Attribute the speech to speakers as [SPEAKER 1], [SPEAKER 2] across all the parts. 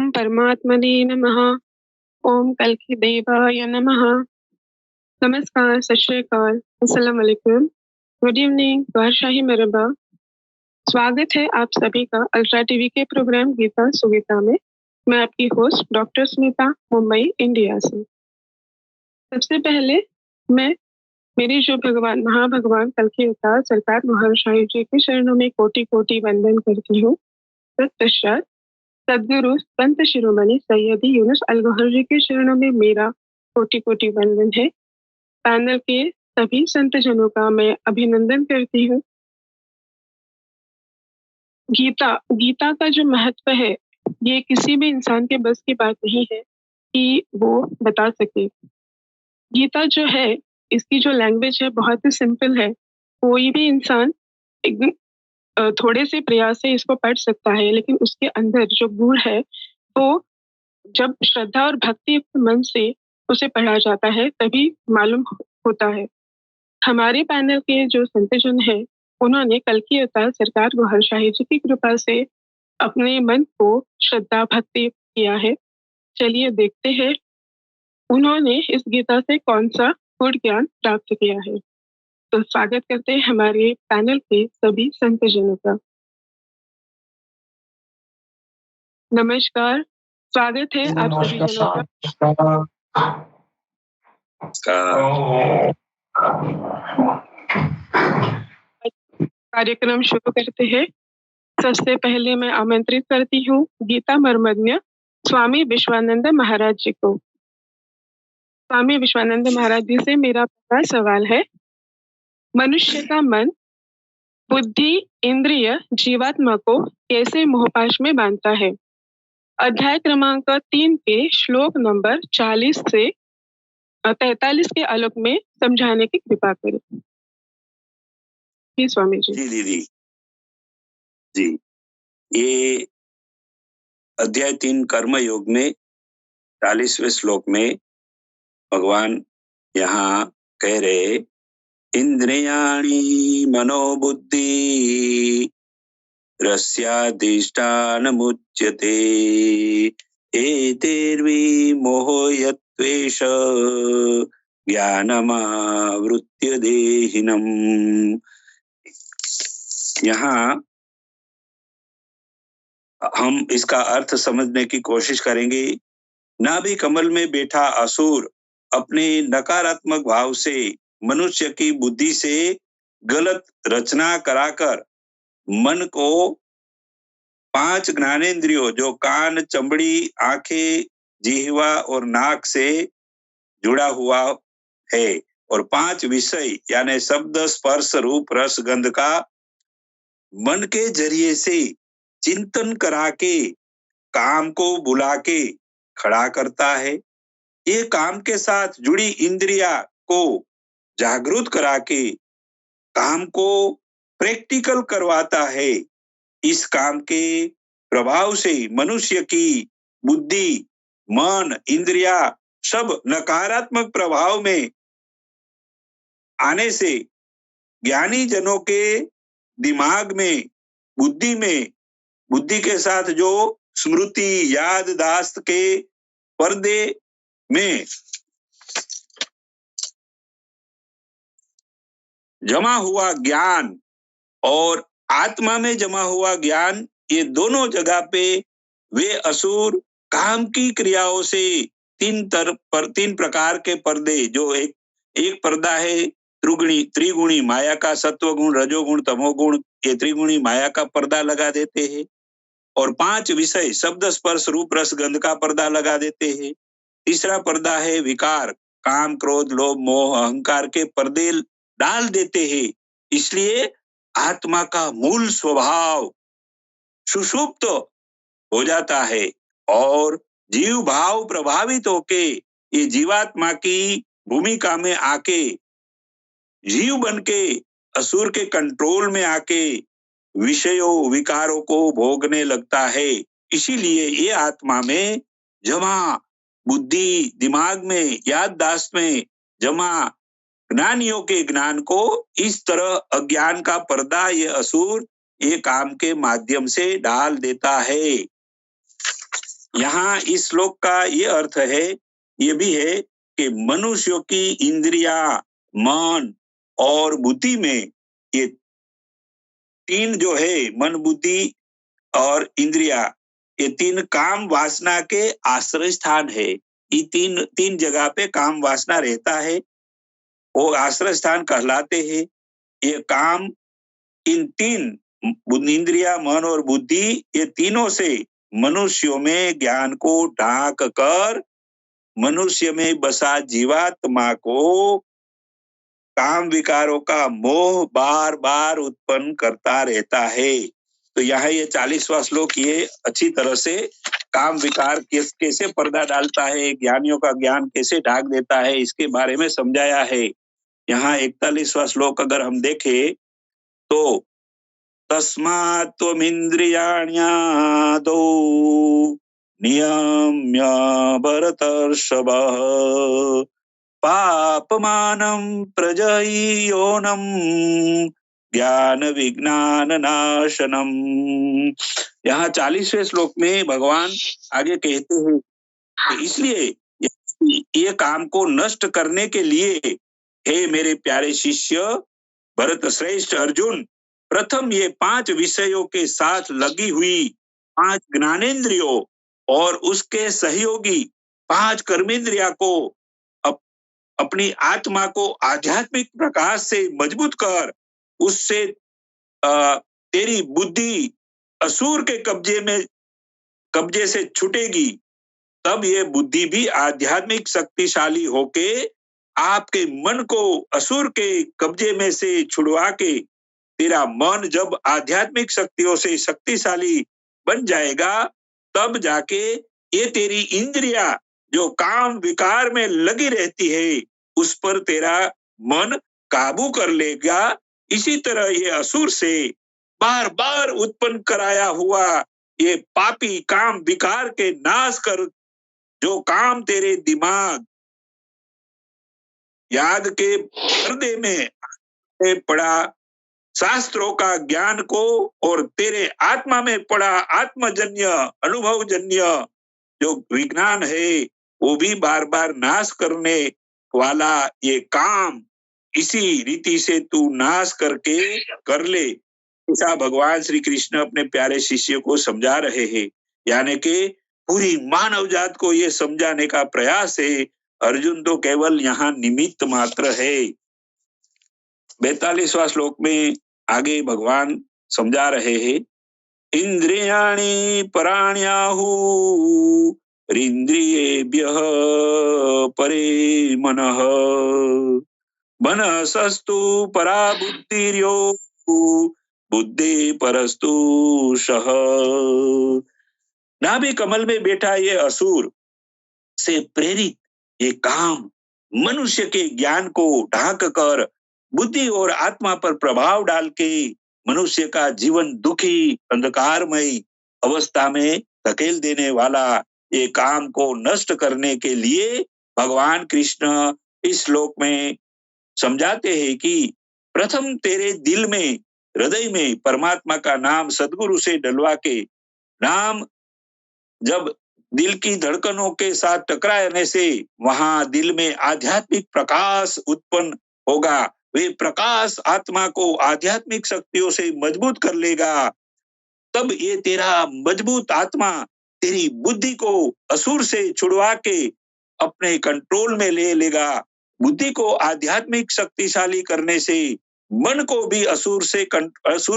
[SPEAKER 1] ओम परमात्मने नमः। ओम कल्कि देवाय नमः। नमस्कार, सत श्री अकाल, अस्सलाम वालेकुम, गुड इवनिंग, बादशाही मरहबा। स्वागत है आप सभी का अल्ट्रा टीवी के प्रोग्राम गीता सुगीता में। मैं आपकी host doctor Smita, Mumbai, India से। सबसे पहले मैं मेरे जो भगवान महाभगवान कल्कि अवतार सरकार महाशाही जी के चरणों में कोटि कोटि वंदन करती हूँ। तत्पश्चात सदगुरु संत शिरोमणि सैयदी यूनुस अल गौहर जी के चरणों में मेरा कोटि कोटि वंदन है। पैनल के सभी संत जनों का मैं अभिनंदन करती हूँ। गीता का जो महत्व है, ये किसी भी इंसान के बस की बात नहीं है कि वो बता सके। गीता जो है, इसकी जो लैंग्वेज है बहुत ही सिंपल है। कोई भी इंसान एकदम थोड़े से प्रयास से इसको पढ़ सकता है, लेकिन उसके अंदर जो गुण है वो जब श्रद्धा और भक्ति मन से उसे पढ़ा जाता है तभी मालूम होता है। हमारे पैनल के जो संतजन है, उन्होंने कल्कि अवतार सरकार गौहर शाही जी की कृपा से अपने मन को श्रद्धा भक्ति किया है। चलिए देखते हैं उन्होंने इस गीता से कौन सा गुण ज्ञान प्राप्त किया है। तो स्वागत करते हैं हमारे पैनल के सभी संतजनों का। नमस्कार, स्वागत है आप सभी जनों का। कार्यक्रम शुरू करते हैं। सबसे पहले मैं आमंत्रित करती हूँ गीता मर्मज्ञ स्वामी विश्वानंद महाराज जी को। स्वामी विश्वानंद महाराज जी से मेरा पहला सवाल है, मनुष्य का मन, बुद्धि, इंद्रिय जीवात्मा को कैसे मोहपाश में बांधता है? अध्याय क्रमांक 3 के श्लोक नंबर 40 से 43 के आलोक में समझाने की कृपा करें। जी स्वामी जी।
[SPEAKER 2] जी दीदी जी, ये अध्याय 3 कर्म योग में 40वें श्लोक में भगवान यहाँ कह रहे, इंद्रियाणि मनोबुद्धि रस्याधिष्ठानमुच्यते एतैर्विमोहयत्वेष ज्ञानमावृत्य देहिनम्। यहाँ हम इसका अर्थ समझने की कोशिश करेंगे। नाभि कमल में बैठा असुर अपने नकारात्मक भाव से मनुष्य की बुद्धि से गलत रचना कराकर मन को 5 ज्ञानेंद्रियों जो कान, चमड़ी, आंखें, जिह्वा और नाक से जुड़ा हुआ है और 5 विषय यानी शब्द, स्पर्श, रूप, रस, गंध का मन के जरिए से चिंतन करा के काम को बुला के खड़ा करता है। ये काम के साथ जुड़ी इंद्रिया को जागृत करा के काम को प्रैक्टिकल करवाता है। इस काम के प्रभाव से मनुष्य की बुद्धि, मन, इंद्रिया सब नकारात्मक प्रभाव में आने से ज्ञानी जनों के दिमाग में, बुद्धि के साथ जो स्मृति, याददाश्त के पर्दे में जमा हुआ ज्ञान और आत्मा में जमा हुआ ज्ञान, ये दोनों जगह पे वे असुर काम की क्रियाओं से 3 प्रकार के पर्दे, जो एक पर्दा है त्रिगुणी माया का, सत्वगुण, रजोगुण, तमोगुण, ये त्रिगुणी माया का पर्दा लगा देते हैं और 5 विषय शब्द, स्पर्श, रूप, रस, गंध का पर्दा लगा देते हैं। तीसरा पर्दा है विकार, काम, क्रोध, लोभ, मोह, अहंकार के पर्दे डाल देते हैं। इसलिए आत्मा का मूल स्वभाव सुषुप्त हो जाता है और जीव भाव प्रभावित होके ये जीवात्मा की भूमिका में आके जीव बन के असुर के कंट्रोल में आके विषयों, विकारों को भोगने लगता है। इसीलिए ये आत्मा में जमा बुद्धि, दिमाग में, याददाश्त में जमा ज्ञानियों के ज्ञान को इस तरह अज्ञान का पर्दा ये असुर ये काम के माध्यम से डाल देता है। यहाँ इस श्लोक का ये अर्थ है, ये भी है कि मनुष्यों की इंद्रिया, मन और बुद्धि में ये तीन जो है, मन, बुद्धि और इंद्रिया, ये तीन काम वासना के आश्रय स्थान है। ये तीन तीन जगह पे काम वासना रहता है, वो आश्रय स्थान कहलाते हैं। ये काम इन तीन इंद्रिया, मन और बुद्धि, ये तीनों से मनुष्यों में ज्ञान को ढांक कर मनुष्य में बसा जीवात्मा को काम विकारों का मोह बार बार उत्पन्न करता रहता है। तो यहाँ ये 40वां श्लोक ये अच्छी तरह से काम विकार कैसे पर्दा डालता है, ज्ञानियों का ज्ञान कैसे ढाक देता है, इसके बारे में समझाया है। यहाँ 41वां श्लोक अगर हम देखें तो तस्मात् त्वमिन्द्रियाण्यादौ नियम्य भरतर्षभः पापमानं प्रजह्योनं ज्ञान विज्ञान नाशनम। यहाँ 40वें श्लोक में भगवान आगे कहते हैं कि इसलिए ये काम को नष्ट करने के लिए हे मेरे प्यारे शिष्य भरत श्रेष्ठ अर्जुन, प्रथम ये 5 विषयों के साथ लगी हुई 5 ज्ञानेंद्रियों और उसके सहयोगी 5 कर्मेंद्रिया को अपनी आत्मा को आध्यात्मिक प्रकाश से मजबूत कर, उससे तेरी बुद्धि असुर के कब्जे से छूटेगी। तब ये बुद्धि भी आध्यात्मिक शक्तिशाली होके आपके मन को असुर के कब्जे में से छुड़वा के तेरा मन जब आध्यात्मिक शक्तियों से शक्तिशाली बन जाएगा, तब जाके ये तेरी इंद्रिया जो काम विकार में लगी रहती है, उस पर तेरा मन काबू कर लेगा। इसी तरह ये असुर से बार बार उत्पन्न कराया हुआ ये पापी काम विकार के नाश कर, जो काम तेरे दिमाग याद के पर्दे में पड़ा शास्त्रों का ज्ञान को और तेरे आत्मा में पड़ा आत्मजन्य अनुभवजन्य जो विज्ञान है, वो भी बार बार नाश करने वाला ये काम इसी रीति से तू नाश करके कर ले। ऐसा भगवान श्री कृष्ण अपने प्यारे शिष्य को समझा रहे हैं। यानी कि पूरी मानव जात को ये समझाने का प्रयास है। अर्जुन तो केवल यहाँ निमित्त मात्र है। 42वां श्लोक में आगे भगवान समझा रहे हैं, इंद्रियाणि पराण्याहु इंद्रियेभ्यः परे मनः मनसस्तु परा बुद्धिर्यो बुद्धि परस्तु सह। नाभि कमल में बैठा ये असुर से प्रेरित ये काम मनुष्य के ज्ञान को ढांक कर बुद्धि और आत्मा पर प्रभाव डाल के मनुष्य का जीवन दुखी अंधकारमय अवस्था में धकेल देने वाला ये काम को नष्ट करने के लिए भगवान कृष्ण इस श्लोक में समझाते हैं कि प्रथम तेरे दिल में, हृदय में परमात्मा का नाम सद्गुरु से डलवा के, नाम जब दिल की धड़कनों के साथ टकराने से वहां दिल में आध्यात्मिक प्रकाश उत्पन्न होगा। वे प्रकाश आत्मा को आध्यात्मिक शक्तियों से मजबूत कर लेगा। तब ये तेरा मजबूत आत्मा तेरी बुद्धि को असुर से छुड़वा के अपने कंट्रोल में ले लेगा। बुद्धि को आध्यात्मिक शक्तिशाली करने से मन को भी असुर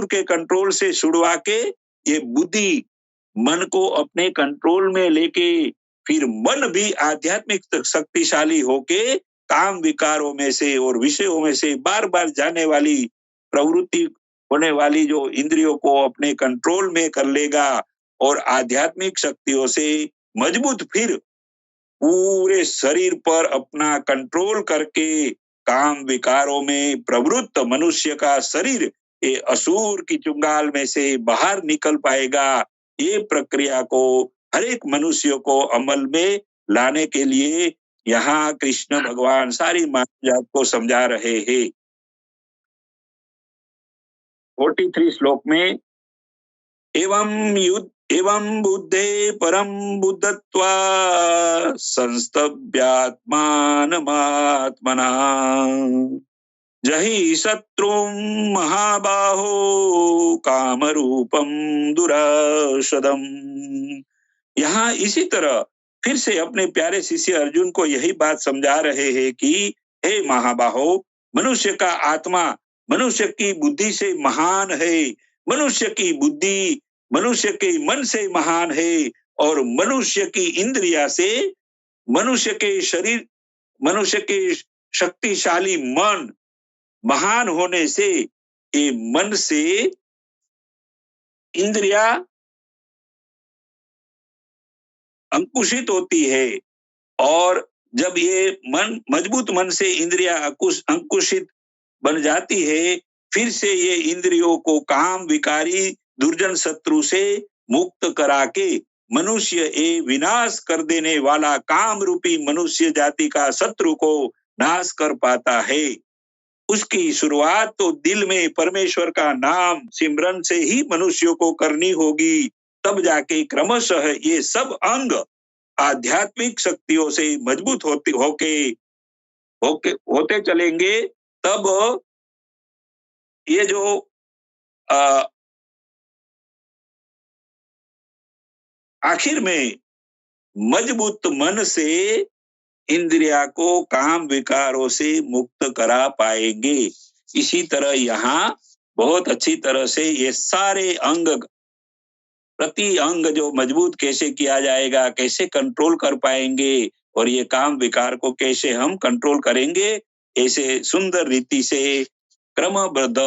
[SPEAKER 2] के कंट्रोल से छुड़वा के ये बुद्धि मन को अपने कंट्रोल में लेके फिर मन भी आध्यात्मिक शक्तिशाली होके काम विकारों में से और विषयों में से बार बार जाने वाली प्रवृत्ति होने वाली जो इंद्रियों को अपने कंट्रोल में कर लेगा और आध्यात्मिक शक्तियों से मजबूत फिर पूरे शरीर पर अपना कंट्रोल करके काम विकारों में प्रवृत्त मनुष्य का शरीर ये असुर की चुंगाल में से बाहर निकल पाएगा। ये प्रक्रिया को हर एक मनुष्य को अमल में लाने के लिए यहाँ कृष्ण भगवान सारी मानव जात को समझा रहे हैं। 43 श्लोक में एवं बुद्धे परम बुद्धत्वा संस्तभ्यात्मानमात्मना जहि शत्रुं महाबाहो कामरूपम दुराशदम। यहाँ इसी तरह फिर से अपने प्यारे शिष्य अर्जुन को यही बात समझा रहे हैं कि हे महाबाहो, मनुष्य का आत्मा मनुष्य की बुद्धि से महान है, मनुष्य की बुद्धि मनुष्य के मन से महान है, और मनुष्य की इंद्रिया से मनुष्य के शरीर मनुष्य के शक्तिशाली मन महान होने से ये मन से इंद्रिया अंकुशित होती है, और जब ये मन मजबूत मन से इंद्रिया अंकुशित बन जाती है, फिर से ये इंद्रियों को काम विकारी दुर्जन शत्रु से मुक्त करा के मनुष्य ये विनाश कर देने वाला काम रूपी मनुष्य जाति का शत्रु को नाश कर पाता है। उसकी शुरुआत तो दिल में परमेश्वर का नाम सिमरन से ही मनुष्यों को करनी होगी, तब जाके क्रमशः ये सब अंग आध्यात्मिक शक्तियों से मजबूत होते चलेंगे। तब ये जो आखिर में मजबूत मन से इंद्रिया को काम विकारों से मुक्त करा पाएंगे। इसी तरह यहाँ बहुत अच्छी तरह से ये सारे अंग, प्रति अंग जो मजबूत कैसे किया जाएगा, कैसे कंट्रोल कर पाएंगे, और ये काम विकार को कैसे हम कंट्रोल करेंगे, ऐसे सुंदर रीति से क्रमबद्ध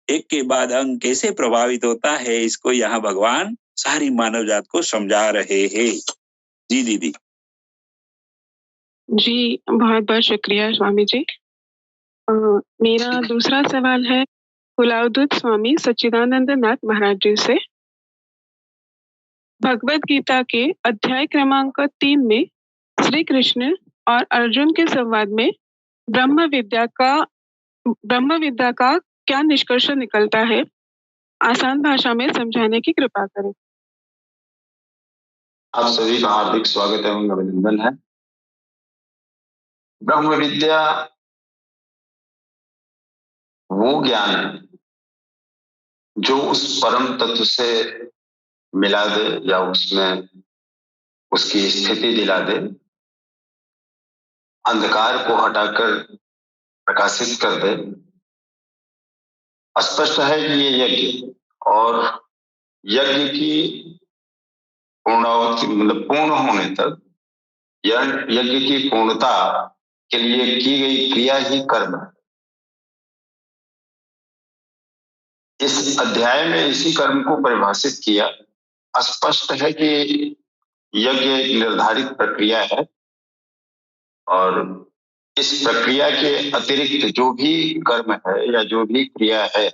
[SPEAKER 2] एक के बाद अंग कैसे प्रभावित होता है, इसको यहाँ भगवान सारी मानव जात को समझा रहे हैं। जी दीदी।
[SPEAKER 1] जी बहुत बहुत शुक्रिया स्वामी जी। मेरा दूसरा सवाल है कुलावदूत स्वामी सच्चिदानंद नाथ महाराज जी से। भगवत गीता के अध्याय क्रमांक 3 में श्री कृष्ण और अर्जुन के संवाद में ब्रह्म विद्या का क्या निष्कर्ष निकलता है, आसान भाषा में समझाने की कृपा करें।
[SPEAKER 3] आप सभी का हार्दिक स्वागत एवं अभिनंदन है। ब्रह्म विद्या वो ज्ञान है जो उस परम तत्व से मिला दे या उसमें उसकी स्थिति दिला दे, अंधकार को हटाकर प्रकाशित कर दे। स्पष्ट है कि ये यज्ञ और यज्ञ की पूर्णावधि मतलब पूर्ण होने तक यज्ञ की पूर्णता के लिए की गई क्रिया ही कर्म है। इस अध्याय में इसी कर्म को परिभाषित किया। स्पष्ट है कि यज्ञ एक निर्धारित प्रक्रिया है और इस प्रक्रिया के अतिरिक्त जो भी कर्म है या जो भी क्रिया है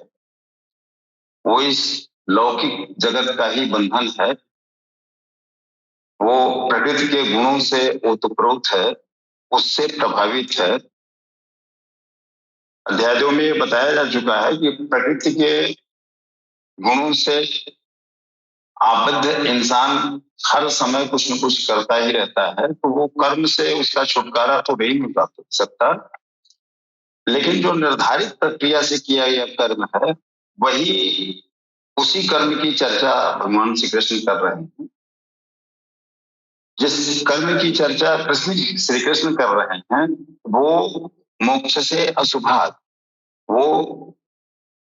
[SPEAKER 3] वो इस लौकिक जगत का ही बंधन है। वो प्रकृति के गुणों से ओतप्रोत है, उससे प्रभावित है। अध्यायों में ये बताया जा चुका है कि प्रकृति के गुणों से आबद्ध इंसान हर समय कुछ न कुछ करता ही रहता है, तो वो कर्म से उसका छुटकारा तो नहीं मिल सकता। लेकिन जो निर्धारित प्रक्रिया से किया गया कर्म है वही उसी कर्म की चर्चा भगवान श्री कृष्ण कर रहे हैं। जिस कर्म की चर्चा श्री कृष्ण कर रहे हैं वो मोक्ष से अशुभात, वो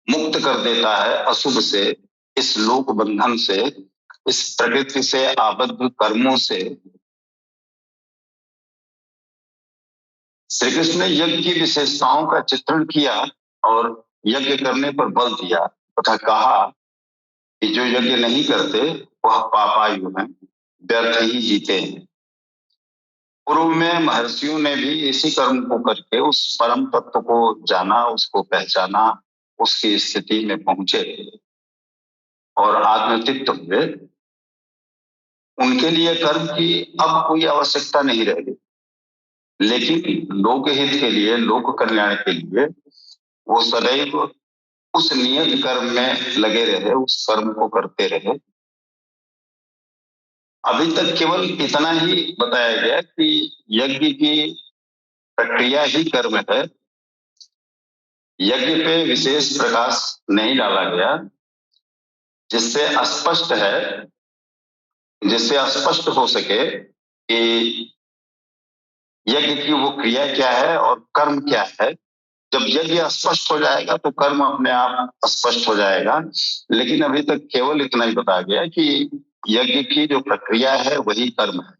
[SPEAKER 3] मुक्त कर देता है अशुभ से, इस लोक बंधन से, इस प्रकृति से आबद्ध कर्मों से। श्री कृष्ण ने यज्ञ की विशेषताओं का चित्रण किया और यज्ञ करने पर बल दिया तथा कहा कि जो यज्ञ नहीं करते वह पापायु हैं, व्यर्थ ही जीते हैं। पूर्व में महर्षियों ने भी इसी कर्म को करके उस परम तत्व को जाना, उसको पहचाना, उसकी स्थिति में पहुंचे और आत्मतृप्त हुए। उनके लिए कर्म की अब कोई आवश्यकता नहीं रह गई, लेकिन लोक हित के लिए, लोक कल्याण के लिए वो सदैव उस नियत कर्म में लगे रहे, उस कर्म को करते रहे। अभी तक केवल इतना ही बताया गया कि यज्ञ की प्रक्रिया ही कर्म है। यज्ञ पे विशेष प्रकाश नहीं डाला गया, जिससे स्पष्ट हो सके कि यज्ञ की वो क्रिया क्या है और कर्म क्या है। जब यज्ञ स्पष्ट हो जाएगा तो कर्म अपने आप स्पष्ट हो जाएगा। लेकिन अभी तक केवल इतना ही बताया गया कि यज्ञ की जो प्रक्रिया है वही कर्म है।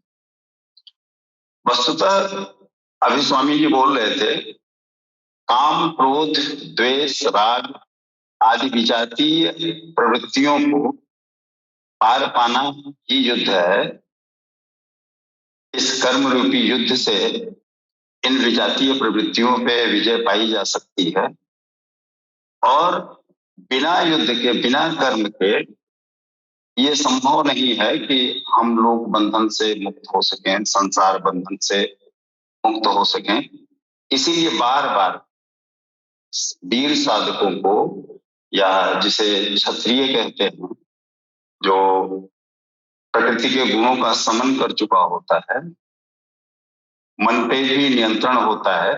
[SPEAKER 3] वस्तुतः अभी स्वामी जी बोल रहे थे, काम, क्रोध, द्वेष, राग आदि विजातीय प्रवृत्तियों को पार पाना ही युद्ध है। इस कर्म रूपी युद्ध से इन विजातीय प्रवृत्तियों पे विजय पाई जा सकती है और बिना युद्ध के, बिना कर्म के ये संभव नहीं है कि हम लोग बंधन से मुक्त हो सकें, संसार बंधन से मुक्त हो सकें। इसीलिए बार बार वीर साधकों को, या जिसे क्षत्रिय कहते हैं, जो प्रकृति के गुणों का समन कर चुका होता है, मन पे भी नियंत्रण होता है,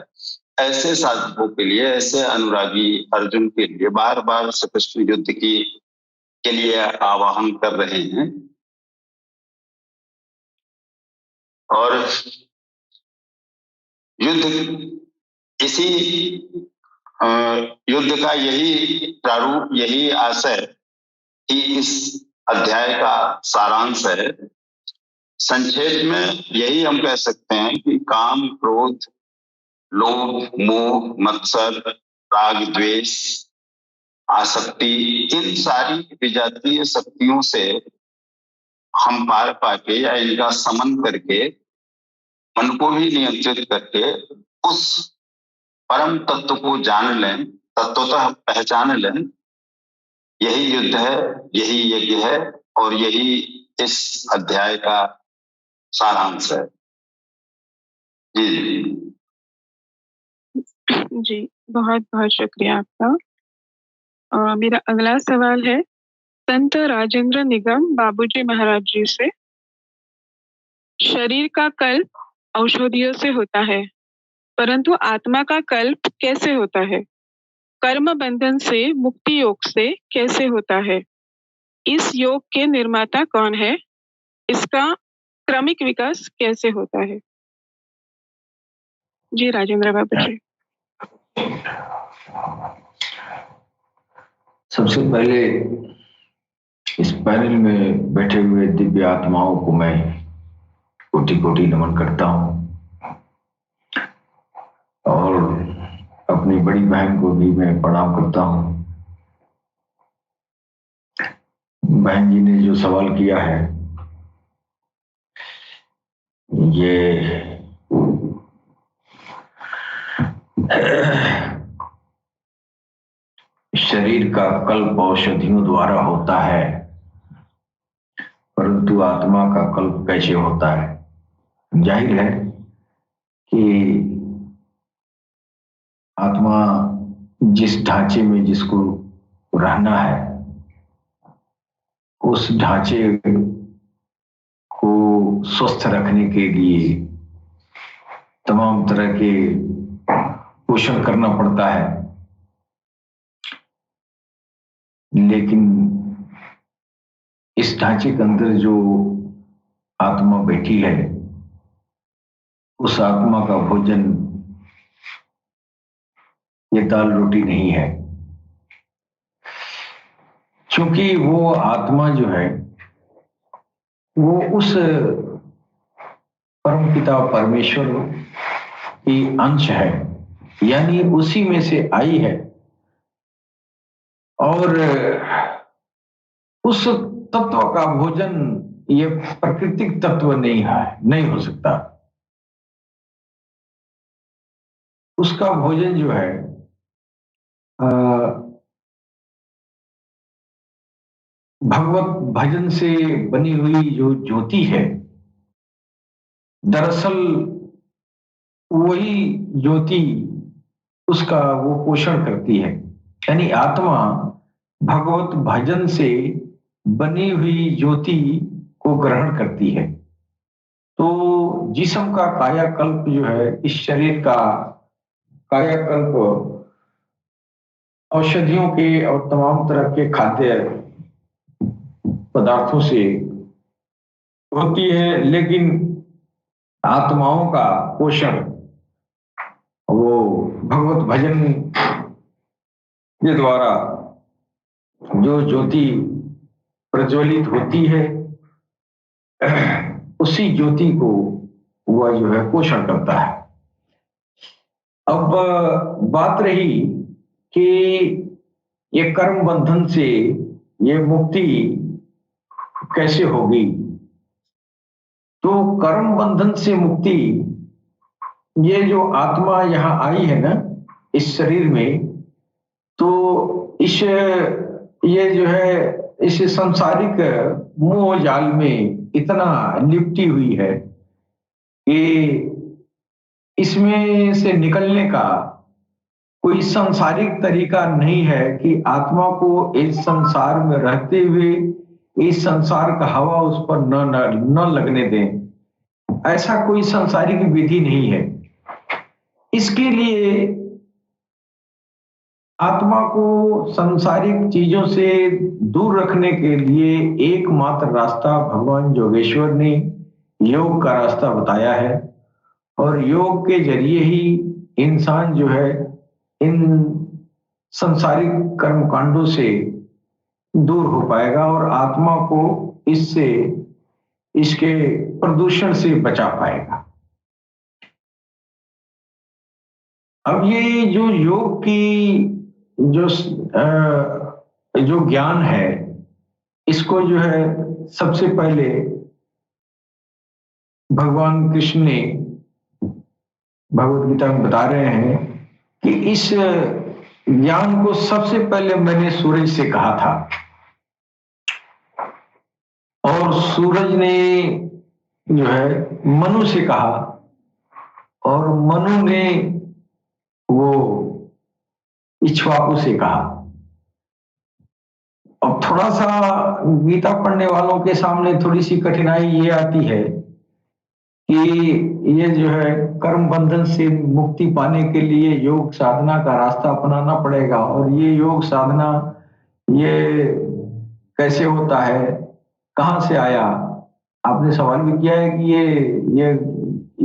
[SPEAKER 3] ऐसे साधकों के लिए, ऐसे अनुरागी अर्जुन के लिए बार बार श्री कृष्ण युद्ध के लिए आह्वान कर रहे हैं। और युद्ध का यही प्रारूप, यही आशय कि इस अध्याय का सारांश है। संक्षेप में यही हम कह सकते हैं कि काम, क्रोध, लोभ, मोह, मत्सर, राग, द्वेष, आसक्ति, इन सारी विजातीय शक्तियों से हम पार पाके या इनका समन करके, मन को भी नियंत्रित करके उस परम तत्व को जान लें, तत्वतः पहचान लें, यही युद्ध है, यही यज्ञ है और यही इस अध्याय का सारांश है। जी
[SPEAKER 1] जी, बहुत बहुत शुक्रिया आपका। मेरा अगला सवाल है संत राजेंद्र निगम बाबूजी महाराज जी से। शरीर का कल्प औषधियों से होता है, परंतु आत्मा का कल्प कैसे होता है? कर्म बंधन से मुक्ति योग से कैसे होता है? इस योग के निर्माता कौन है? इसका क्रमिक विकास कैसे होता है? जी राजेंद्र बाबू जी।
[SPEAKER 4] सबसे पहले इस पैनल में बैठे हुए दिव्य आत्माओं को मैं कोटि कोटि नमन करता हूं और अपनी बड़ी बहन को भी मैं प्रणाम करता हूं। बहन जी ने जो सवाल किया है, ये शरीर का कल्प औषधियों द्वारा होता है, परंतु आत्मा का कल्प कैसे होता है? जाहिर है कि आत्मा जिस ढांचे में जिसको रहना है, उस ढांचे को स्वस्थ रखने के लिए तमाम तरह के पोषण करना पड़ता है। लेकिन इस ढांचे के अंदर जो आत्मा बैठी है, उस आत्मा का भोजन ये दाल रोटी नहीं है, क्योंकि वो आत्मा जो है वो उस परमपिता परमेश्वर की अंश है, यानी उसी में से आई है और उस तत्व का भोजन ये प्राकृतिक तत्व नहीं हो सकता। उसका भोजन जो है भगवत भजन से बनी हुई जो ज्योति है, दरअसल वही ज्योति उसका वो पोषण करती है। यानी आत्मा भगवत भजन से बनी हुई ज्योति को ग्रहण करती है। तो जिस्म का कायाकल्प जो है, इस शरीर का कायाकल्प औषधियों के और तमाम तरह के खाद्य पदार्थों से होती है, लेकिन आत्माओं का पोषण वो भगवत भजन के द्वारा जो ज्योति प्रज्वलित होती है, उसी ज्योति को वह जो है पोषण करता है। अब बात रही कि ये कर्म बंधन से ये मुक्ति कैसे होगी। तो कर्म बंधन से मुक्ति, ये जो आत्मा यहाँ आई है ना इस शरीर में, तो ये जो है इस सांसारिक मोह जाल में इतना लिपटी हुई है कि इसमें से निकलने का कोई सांसारिक तरीका नहीं है कि आत्मा को इस संसार में रहते हुए इस संसार का हवा उस पर न लगने दें। ऐसा कोई सांसारिक विधि नहीं है। इसके लिए आत्मा को सांसारिक चीजों से दूर रखने के लिए एकमात्र रास्ता भगवान योगेश्वर ने योग का रास्ता बताया है, और योग के जरिए ही इंसान जो है इन सांसारिक कर्मकांडों से दूर हो पाएगा और आत्मा को इससे, इसके प्रदूषण से बचा पाएगा। अब ये जो योग की जो ज्ञान है, इसको जो है सबसे पहले भगवान कृष्ण ने भगवद गीता में बता रहे हैं कि इस ज्ञान को सबसे पहले मैंने सूरज से कहा था, और सूरज ने जो है मनु से कहा, और मनु ने वो इक्ष्वाकु से कहा। अब थोड़ा सा गीता पढ़ने वालों के सामने थोड़ी सी कठिनाई ये आती है कि ये जो है कर्म बंधन से मुक्ति पाने के लिए योग साधना का रास्ता अपनाना पड़ेगा, और ये योग साधना ये कैसे होता है, कहाँ से आया। आपने सवाल भी किया है कि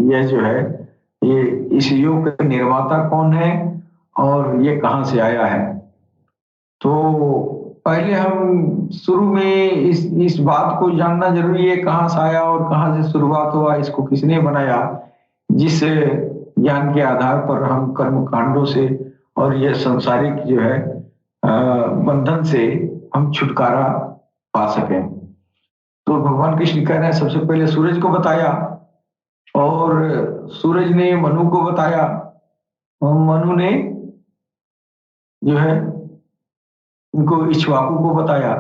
[SPEAKER 4] ये जो है ये इस योग का निर्माता कौन है और ये कहाँ से आया है। तो पहले हम शुरू में इस बात को जानना जरूरी है, कहाँ से आया और कहाँ से शुरुआत हुआ, इसको किसने बनाया, जिस ज्ञान के आधार पर हम कर्म कांडों से और ये सांसारिक जो है बंधन से हम छुटकारा पा सकें। तो भगवान कृष्ण कह रहे हैं सबसे पहले सूरज को बताया, और सूरज ने मनु को बताया, और मनु ने जो है उनको इक्ष्वाकु को बताया।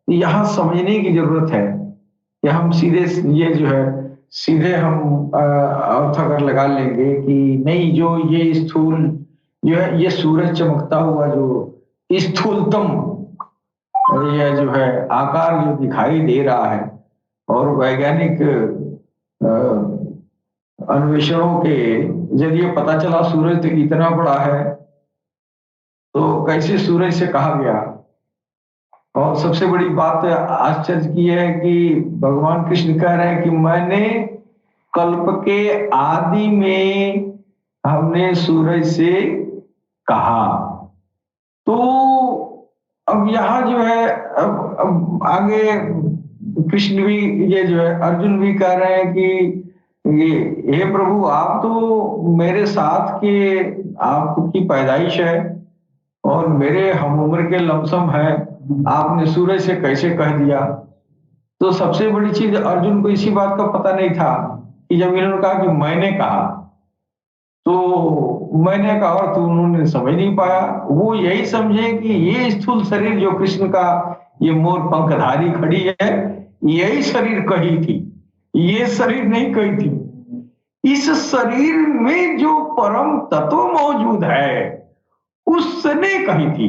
[SPEAKER 4] यहाँ समझने की जरूरत है कि हम सीधे ये जो है सीधे हम अर्थ अगर लगा लेंगे कि नहीं, जो ये स्थूल जो है ये सूरज चमकता हुआ जो स्थूलतम ये जो है आकार जो दिखाई दे रहा है, और वैज्ञानिक अन्वेषणों के जरिए पता चला सूरज तो इतना बड़ा है, तो कैसे सूरज से कहा गया। और सबसे बड़ी बात आश्चर्य की है कि भगवान कृष्ण कह रहे हैं कि मैंने कल्प के आदि में हमने सूरज से कहा। तो अब यहाँ जो है अब आगे कृष्ण भी ये जो है अर्जुन भी कह रहे हैं कि हे प्रभु, आप तो मेरे साथ के, आपकी पैदाइश है और मेरे हम उम्र के लमसम है, आपने सूरज से कैसे कह दिया। तो सबसे बड़ी चीज अर्जुन को इसी बात का पता नहीं था कि जब इन्होंने कहा कि मैंने कहा, तो मैंने का अर्थ उन्होंने समझ नहीं पाया। वो यही समझे कि ये स्थूल शरीर जो कृष्ण का ये मोर पंखधारी खड़ी है, यही शरीर कही थी, ये शरीर नहीं कही थी। इस शरीर में जो परम तत्व मौजूद है उसने कही थी।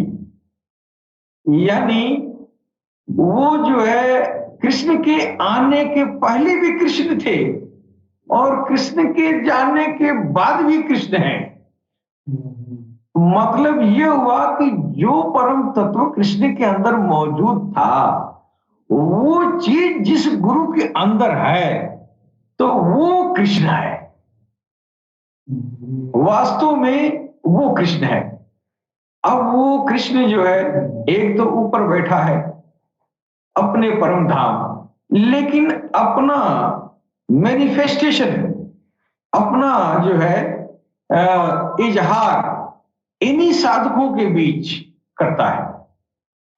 [SPEAKER 4] यानी वो जो है कृष्ण के आने के पहले भी कृष्ण थे और कृष्ण के जाने के बाद भी कृष्ण हैं। मतलब ये हुआ कि जो परम तत्व कृष्ण के अंदर मौजूद था, वो चीज जिस गुरु के अंदर है तो वो कृष्ण है, वास्तव में वो कृष्ण है। अब वो कृष्ण जो है एक तो ऊपर बैठा है अपने परम धाम, लेकिन अपना मैनिफेस्टेशन, अपना जो है इजहार इन्हीं साधकों के बीच करता है,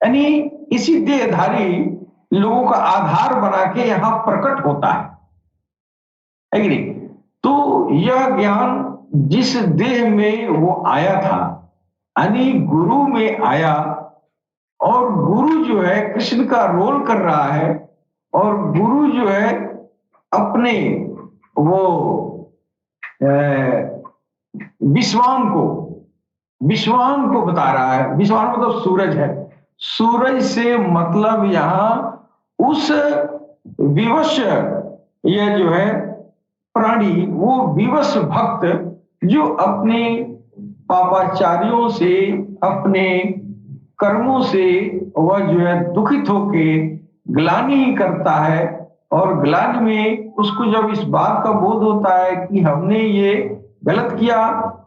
[SPEAKER 4] यानी इसी देहधारी लोगों का आधार बना के यहां प्रकट होता है कि नहीं? तो यह ज्ञान जिस देह में वो आया था, यानी गुरु में आया, और गुरु जो है कृष्ण का रोल कर रहा है, और गुरु जो है अपने वो विश्वान को बता रहा है। विश्वान मतलब सूरज है। सूरज से मतलब यहां उस विवश, यह जो है प्राणी, वो विवश भक्त जो अपने पापाचारियों से, अपने कर्मों से वह जो है दुखित होके ग्लानि करता है, और ग्लानि में उसको जब इस बात का बोध होता है कि हमने ये गलत किया,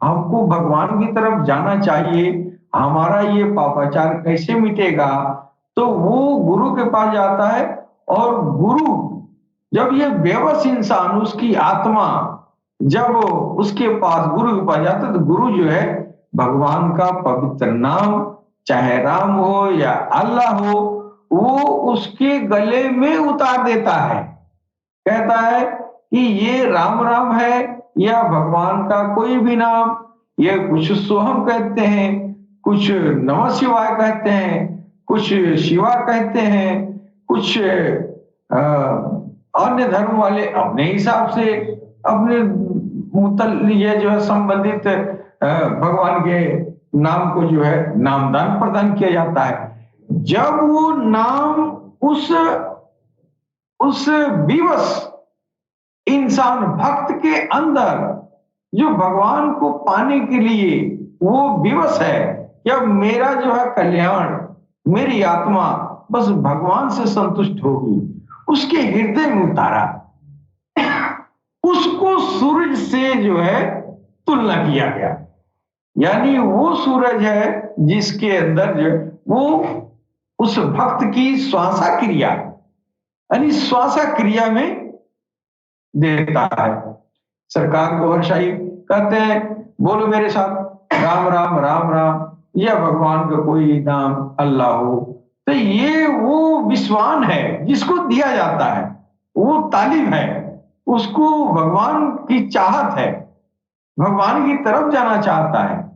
[SPEAKER 4] हमको भगवान की तरफ जाना चाहिए, हमारा ये पापाचार कैसे मिटेगा, तो वो गुरु के पास जाता है। और गुरु जब ये बेबस इंसान, उसकी आत्मा जब उसके पास गुरु के पास जाता है, तो गुरु जो है भगवान का पवित्र नाम, चाहे राम हो या अल्लाह हो, वो उसके गले में उतार देता है। कहता है कि ये राम राम है या भगवान का कोई भी नाम, ये कुछ सोहम कहते हैं, कुछ नमः शिवाय कहते हैं, कुछ शिवा कहते हैं, कुछ अन्य धर्म वाले अपने हिसाब से अपने ये जो है संबंधित भगवान के नाम को जो है नामदान प्रदान किया जाता है। जब वो नाम उस विवश इंसान भक्त के अंदर जो भगवान को पाने के लिए वो विवश है, या मेरा जो है कल्याण, मेरी आत्मा बस भगवान से संतुष्ट होगी, उसके हृदय में उतारा, उसको सूरज से जो है तुलना किया गया। यानी वो सूरज है जिसके अंदर जो वो उस भक्त की श्वासा क्रिया, यानी श्वासा क्रिया में देता है। सरकार गौहर शाही कहते हैं, बोलो मेरे साथ राम राम राम राम, या भगवान का कोई नाम अल्लाह हो। तो ये वो विश्वान है जिसको दिया जाता है, वो तालिब है, उसको भगवान की चाहत है, भगवान की तरफ जाना चाहता है।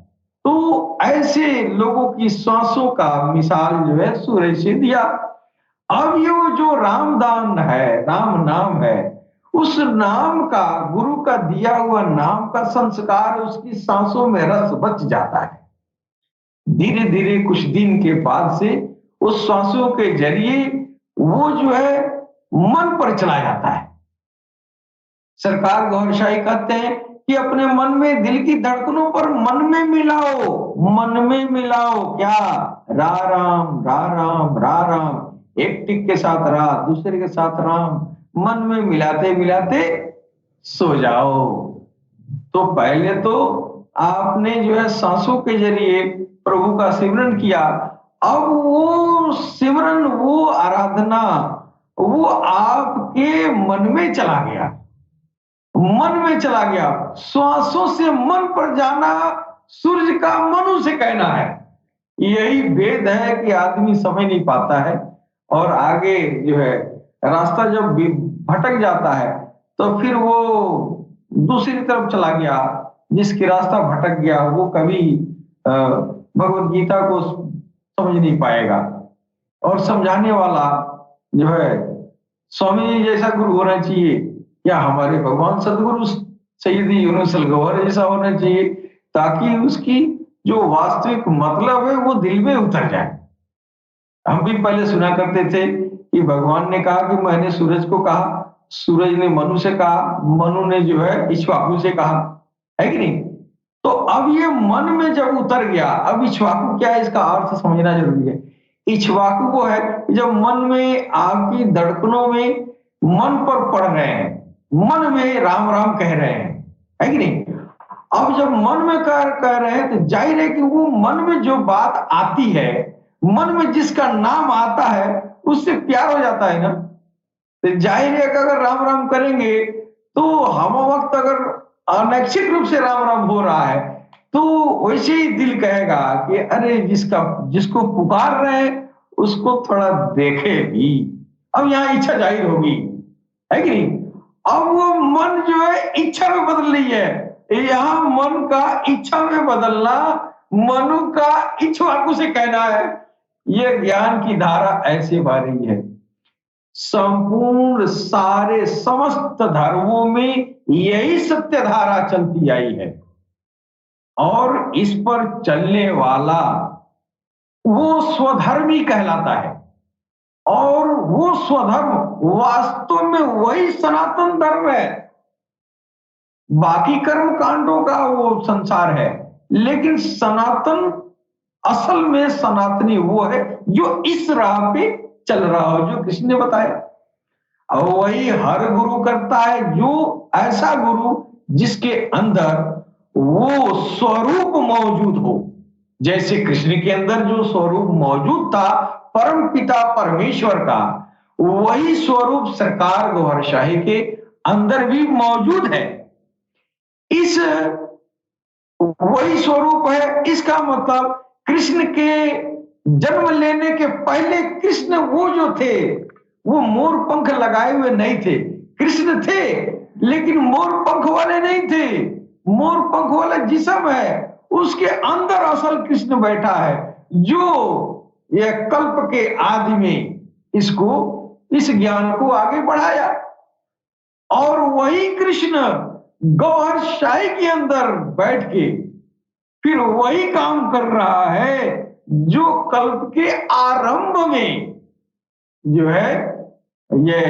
[SPEAKER 4] तो ऐसे लोगों की सांसों का मिसाल जो है सूरज से दिया। अब ये वो जो रामदान है, राम नाम है, उस नाम का, गुरु का दिया हुआ नाम का संस्कार उसकी सांसों में रस बच जाता है। धीरे धीरे कुछ दिन के बाद से उस सांसों के जरिए वो जो है मन पर चला जाता है। सरकार गौहर शाही कहते हैं कि अपने मन में, दिल की धड़कनों पर मन में मिलाओ, मन में मिलाओ क्या, रा राम रा राम रा राम, एक टिक के साथ रा, दूसरे के साथ राम, मन में मिलाते मिलाते सो जाओ। तो पहले तो आपने जो है सांसों के जरिए प्रभु का सिमरन किया, अब वो सिमरन, वो आराधना, वो आपके मन में चला गया, मन में चला गया। श्वासों से मन पर जाना, सूर्य का मनु से कहना है। यही भेद है कि आदमी समझ नहीं पाता है, और आगे जो है रास्ता जब भटक जाता है तो फिर वो दूसरी तरफ चला गया। जिसकी रास्ता भटक गया वो कभी भगवत गीता को समझ नहीं पाएगा। और समझाने वाला जो है स्वामी जी जैसा गुरु होना चाहिए, या हमारे भगवान सदगुरु सैयदी यूनुस अल गौहर जैसा होना चाहिए, ताकि उसकी जो वास्तविक मतलब है वो दिल में उतर जाए। हम भी पहले सुना करते थे कि भगवान ने कहा कि मैंने सूरज को कहा, सूरज ने मनु से कहा, मनु ने जो है इक्ष्वाकु से कहा, है कि नहीं? तो अब ये मन में जब उतर गया, अब इक्ष्वाकु क्या है इसका अर्थ समझना जरूरी है। इक्ष्वाकु वो है जब मन में, आपकी धड़कनों में मन पर पड़ रहे हैं, मन में राम राम कह रहे हैं, है कि नहीं? अब जब मन में कह रहे हैं तो जाहिर है कि वो मन में जो बात आती है, मन में जिसका नाम आता है उससे प्यार हो जाता है ना। तो जाहिर है कि अगर राम राम करेंगे तो हम वक्त अगर अनैच्छिक रूप से राम राम हो रहा है तो वैसे ही दिल कहेगा कि अरे जिसको पुकार रहे हैं उसको थोड़ा देखे भी। अब यहाँ इच्छा जाहिर होगी, है कि नहीं? अब वो मन जो है इच्छा में बदल रही है। यहाँ मन का इच्छा में बदलना, मनु का इक्ष्वाकु से कहना है। ये ज्ञान की धारा ऐसे बह रही है। संपूर्ण सारे समस्त धर्मों में यही सत्य धारा चलती आई है और इस पर चलने वाला वो स्वधर्मी कहलाता है और वो स्वधर्म वास्तव में वही सनातन धर्म है। बाकी कर्म कांडों का वो संसार है, लेकिन सनातन, असल में सनातनी वो है जो इस राह पे चल रहा हो, जो कृष्ण ने बताया। और वही हर गुरु करता है, जो ऐसा गुरु जिसके अंदर वो स्वरूप मौजूद हो। जैसे कृष्ण के अंदर जो स्वरूप मौजूद था परम पिता परमेश्वर का, वही स्वरूप सरकार गौहरशाही के अंदर भी मौजूद है। इस वही स्वरूप है, इसका मतलब कृष्ण के जन्म लेने के पहले कृष्ण वो जो थे वो मोर पंख लगाए हुए नहीं थे। कृष्ण थे लेकिन मोर पंख वाले नहीं थे। मोर पंख वाला जिस्म है, उसके अंदर असल कृष्ण बैठा है, जो ये कल्प के आदि में इस ज्ञान को आगे बढ़ाया। और वही कृष्ण गौहरशाही के अंदर बैठ के फिर वही काम कर रहा है जो कल्प के आरंभ में जो है ये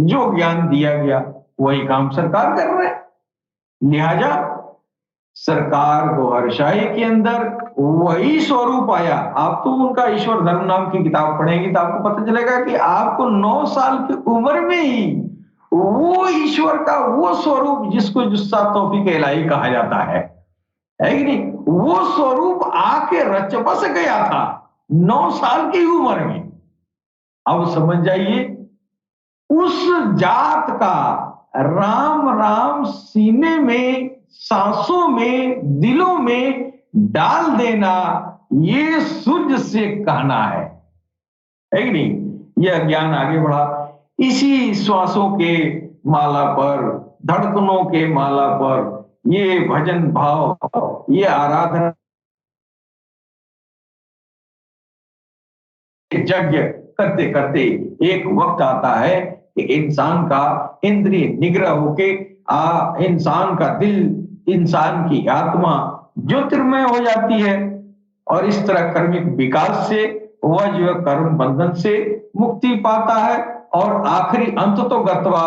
[SPEAKER 4] जो ज्ञान दिया गया वही काम सरकार कर रहे हैं। लिहाजा सरकार गौहरशाही के अंदर वही स्वरूप आया। आप तो उनका ईश्वर धर्म नाम की किताब पढ़ेंगे तो आपको पता चलेगा कि आपको 9 साल की उम्र में ही वो ईश्वर का वो स्वरूप जिसको जुस्सा तौफीक इलाही कहा जाता है कि नहीं, वो स्वरूप आके रच बस गया था 9 साल की उम्र में। अब समझ जाइए उस जात का राम राम सीने में, सांसों में, दिलों में डाल देना, ये सूर्य से कहना है कि नहीं। यह ज्ञान आगे बढ़ा इसी श्वासों के माला पर, धड़कनों के माला पर, ये भजन भाव, ये आराधना यज्ञ करते करते एक वक्त आता है कि इंसान का इंद्रिय निग्रह होके इंसान का दिल, इंसान की आत्मा ज्योतिर्मय हो जाती है और इस तरह कर्मिक विकास से वह जो कर्म बंधन से मुक्ति पाता है और आखिरी अंत तो गत्वा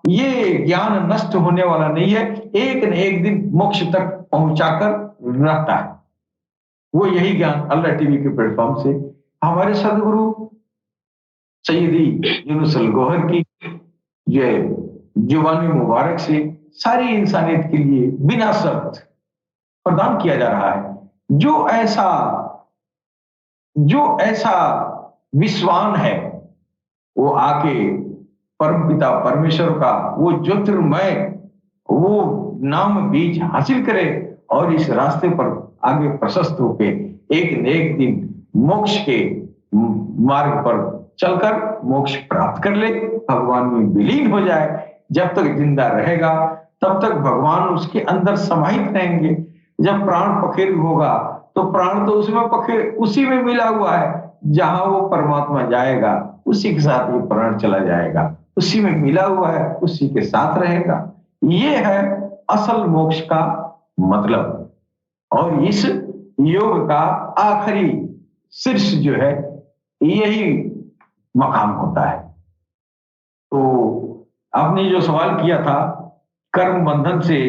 [SPEAKER 4] ये ज्ञान नष्ट होने वाला नहीं है, एक न एक दिन मोक्ष तक पहुंचाकर रहता है। वो यही ज्ञान अल्लाह टीवी के प्लेटफॉर्म से हमारे सदगुरु सैयदी यूनुस अल गौहर की जुबानी मुबारक से सारी इंसानियत के लिए बिना शर्त प्रदान किया जा रहा है। जो ऐसा विश्वान है वो आके परमपिता परमेश्वर का वो ज्योतिर्मय वो नाम बीज हासिल करे और इस रास्ते पर आगे प्रशस्त होके एक न एक दिन मोक्ष के मार्ग पर चलकर मोक्ष प्राप्त कर ले, भगवान में विलीन हो जाए। जब तक जिंदा रहेगा तब तक भगवान उसके अंदर समाहित रहेंगे। जब प्राण पखेरु होगा तो प्राण तो उसी में मिला हुआ है, जहां वो परमात्मा जाएगा उसी के साथ ये प्राण चला जाएगा, उसी में मिला हुआ है, उसी के साथ रहेगा। ये है असल मोक्ष का मतलब। और इस योग का आखिरी शीर्ष जो है यही मकाम होता है। तो आपने जो सवाल किया था कर्म बंधन से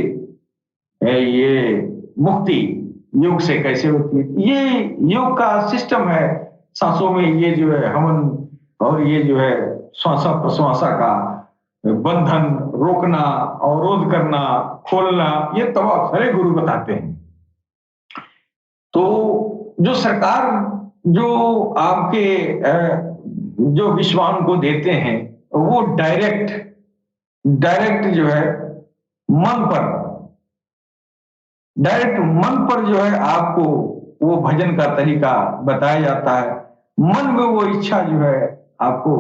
[SPEAKER 4] ये मुक्ति योग से कैसे होती है, ये योग का सिस्टम है। सांसों में ये जो है हवन और ये जो है श्वासा प्रश्वासा का बंधन, रोकना, अवरोध करना, खोलना, ये तो सारे गुरु बताते हैं। तो जो सरकार जो आपके जो विश्वान को देते हैं वो डायरेक्ट जो है मन पर जो है आपको वो भजन का तरीका बताया जाता है। मन में वो इच्छा जो है आपको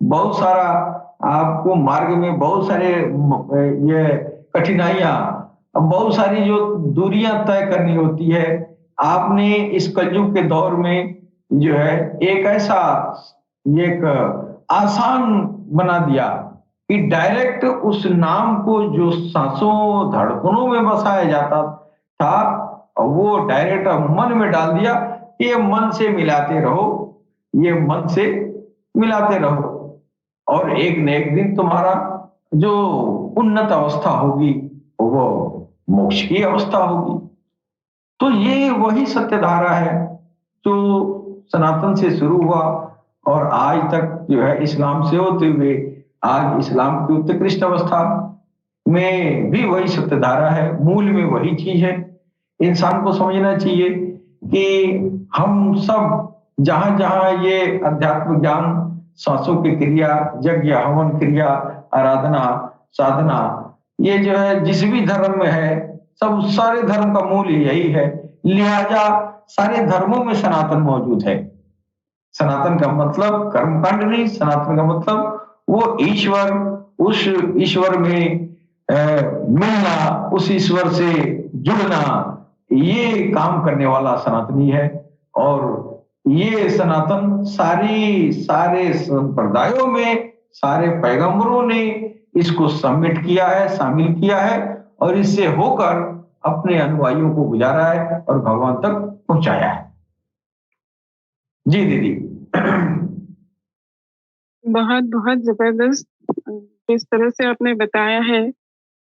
[SPEAKER 4] बहुत सारा, आपको मार्ग में बहुत सारे ये कठिनाइयां, बहुत सारी जो दूरियां तय करनी होती है। आपने इस कलयुग के दौर में जो है एक ऐसा एक आसान बना दिया कि डायरेक्ट उस नाम को जो सांसों धड़कनों में बसाया जाता था वो डायरेक्ट मन में डाल दिया। ये मन से मिलाते रहो, ये मन से मिलाते रहो और एक न एक दिन तुम्हारा जो उन्नत अवस्था होगी वो मोक्ष की अवस्था होगी। तो ये वही सत्य धारा है जो सनातन से शुरू हुआ और आज तक जो है इस्लाम से होते हुए आज इस्लाम की उत्कृष्ट अवस्था में भी वही सत्य धारा है, मूल में वही चीज है। इंसान को समझना चाहिए कि हम सब जहां जहां ये अध्यात्म ज्ञान, सांसों की क्रिया, यज्ञ हवन क्रिया, आराधना, साधना, ये जो है जिस भी धर्म में है सब सारे धर्म का मूल यही है। लिहाजा सारे धर्मों में सनातन मौजूद है। सनातन का मतलब कर्मकांड नहीं, सनातन का मतलब वो ईश्वर, उस ईश्वर में मिलना, उस ईश्वर से जुड़ना, ये काम करने वाला सनातनी है। और ये सनातन सारे संप्रदायों में सारे पैगंबरों ने इसको सबमिट किया है, शामिल किया है और इससे होकर अपने अनुयायियों को गुजारा है और भगवान तक पहुंचाया है। जी दीदी।
[SPEAKER 1] बहुत बहुत जबरदस्त जिस तरह से आपने बताया है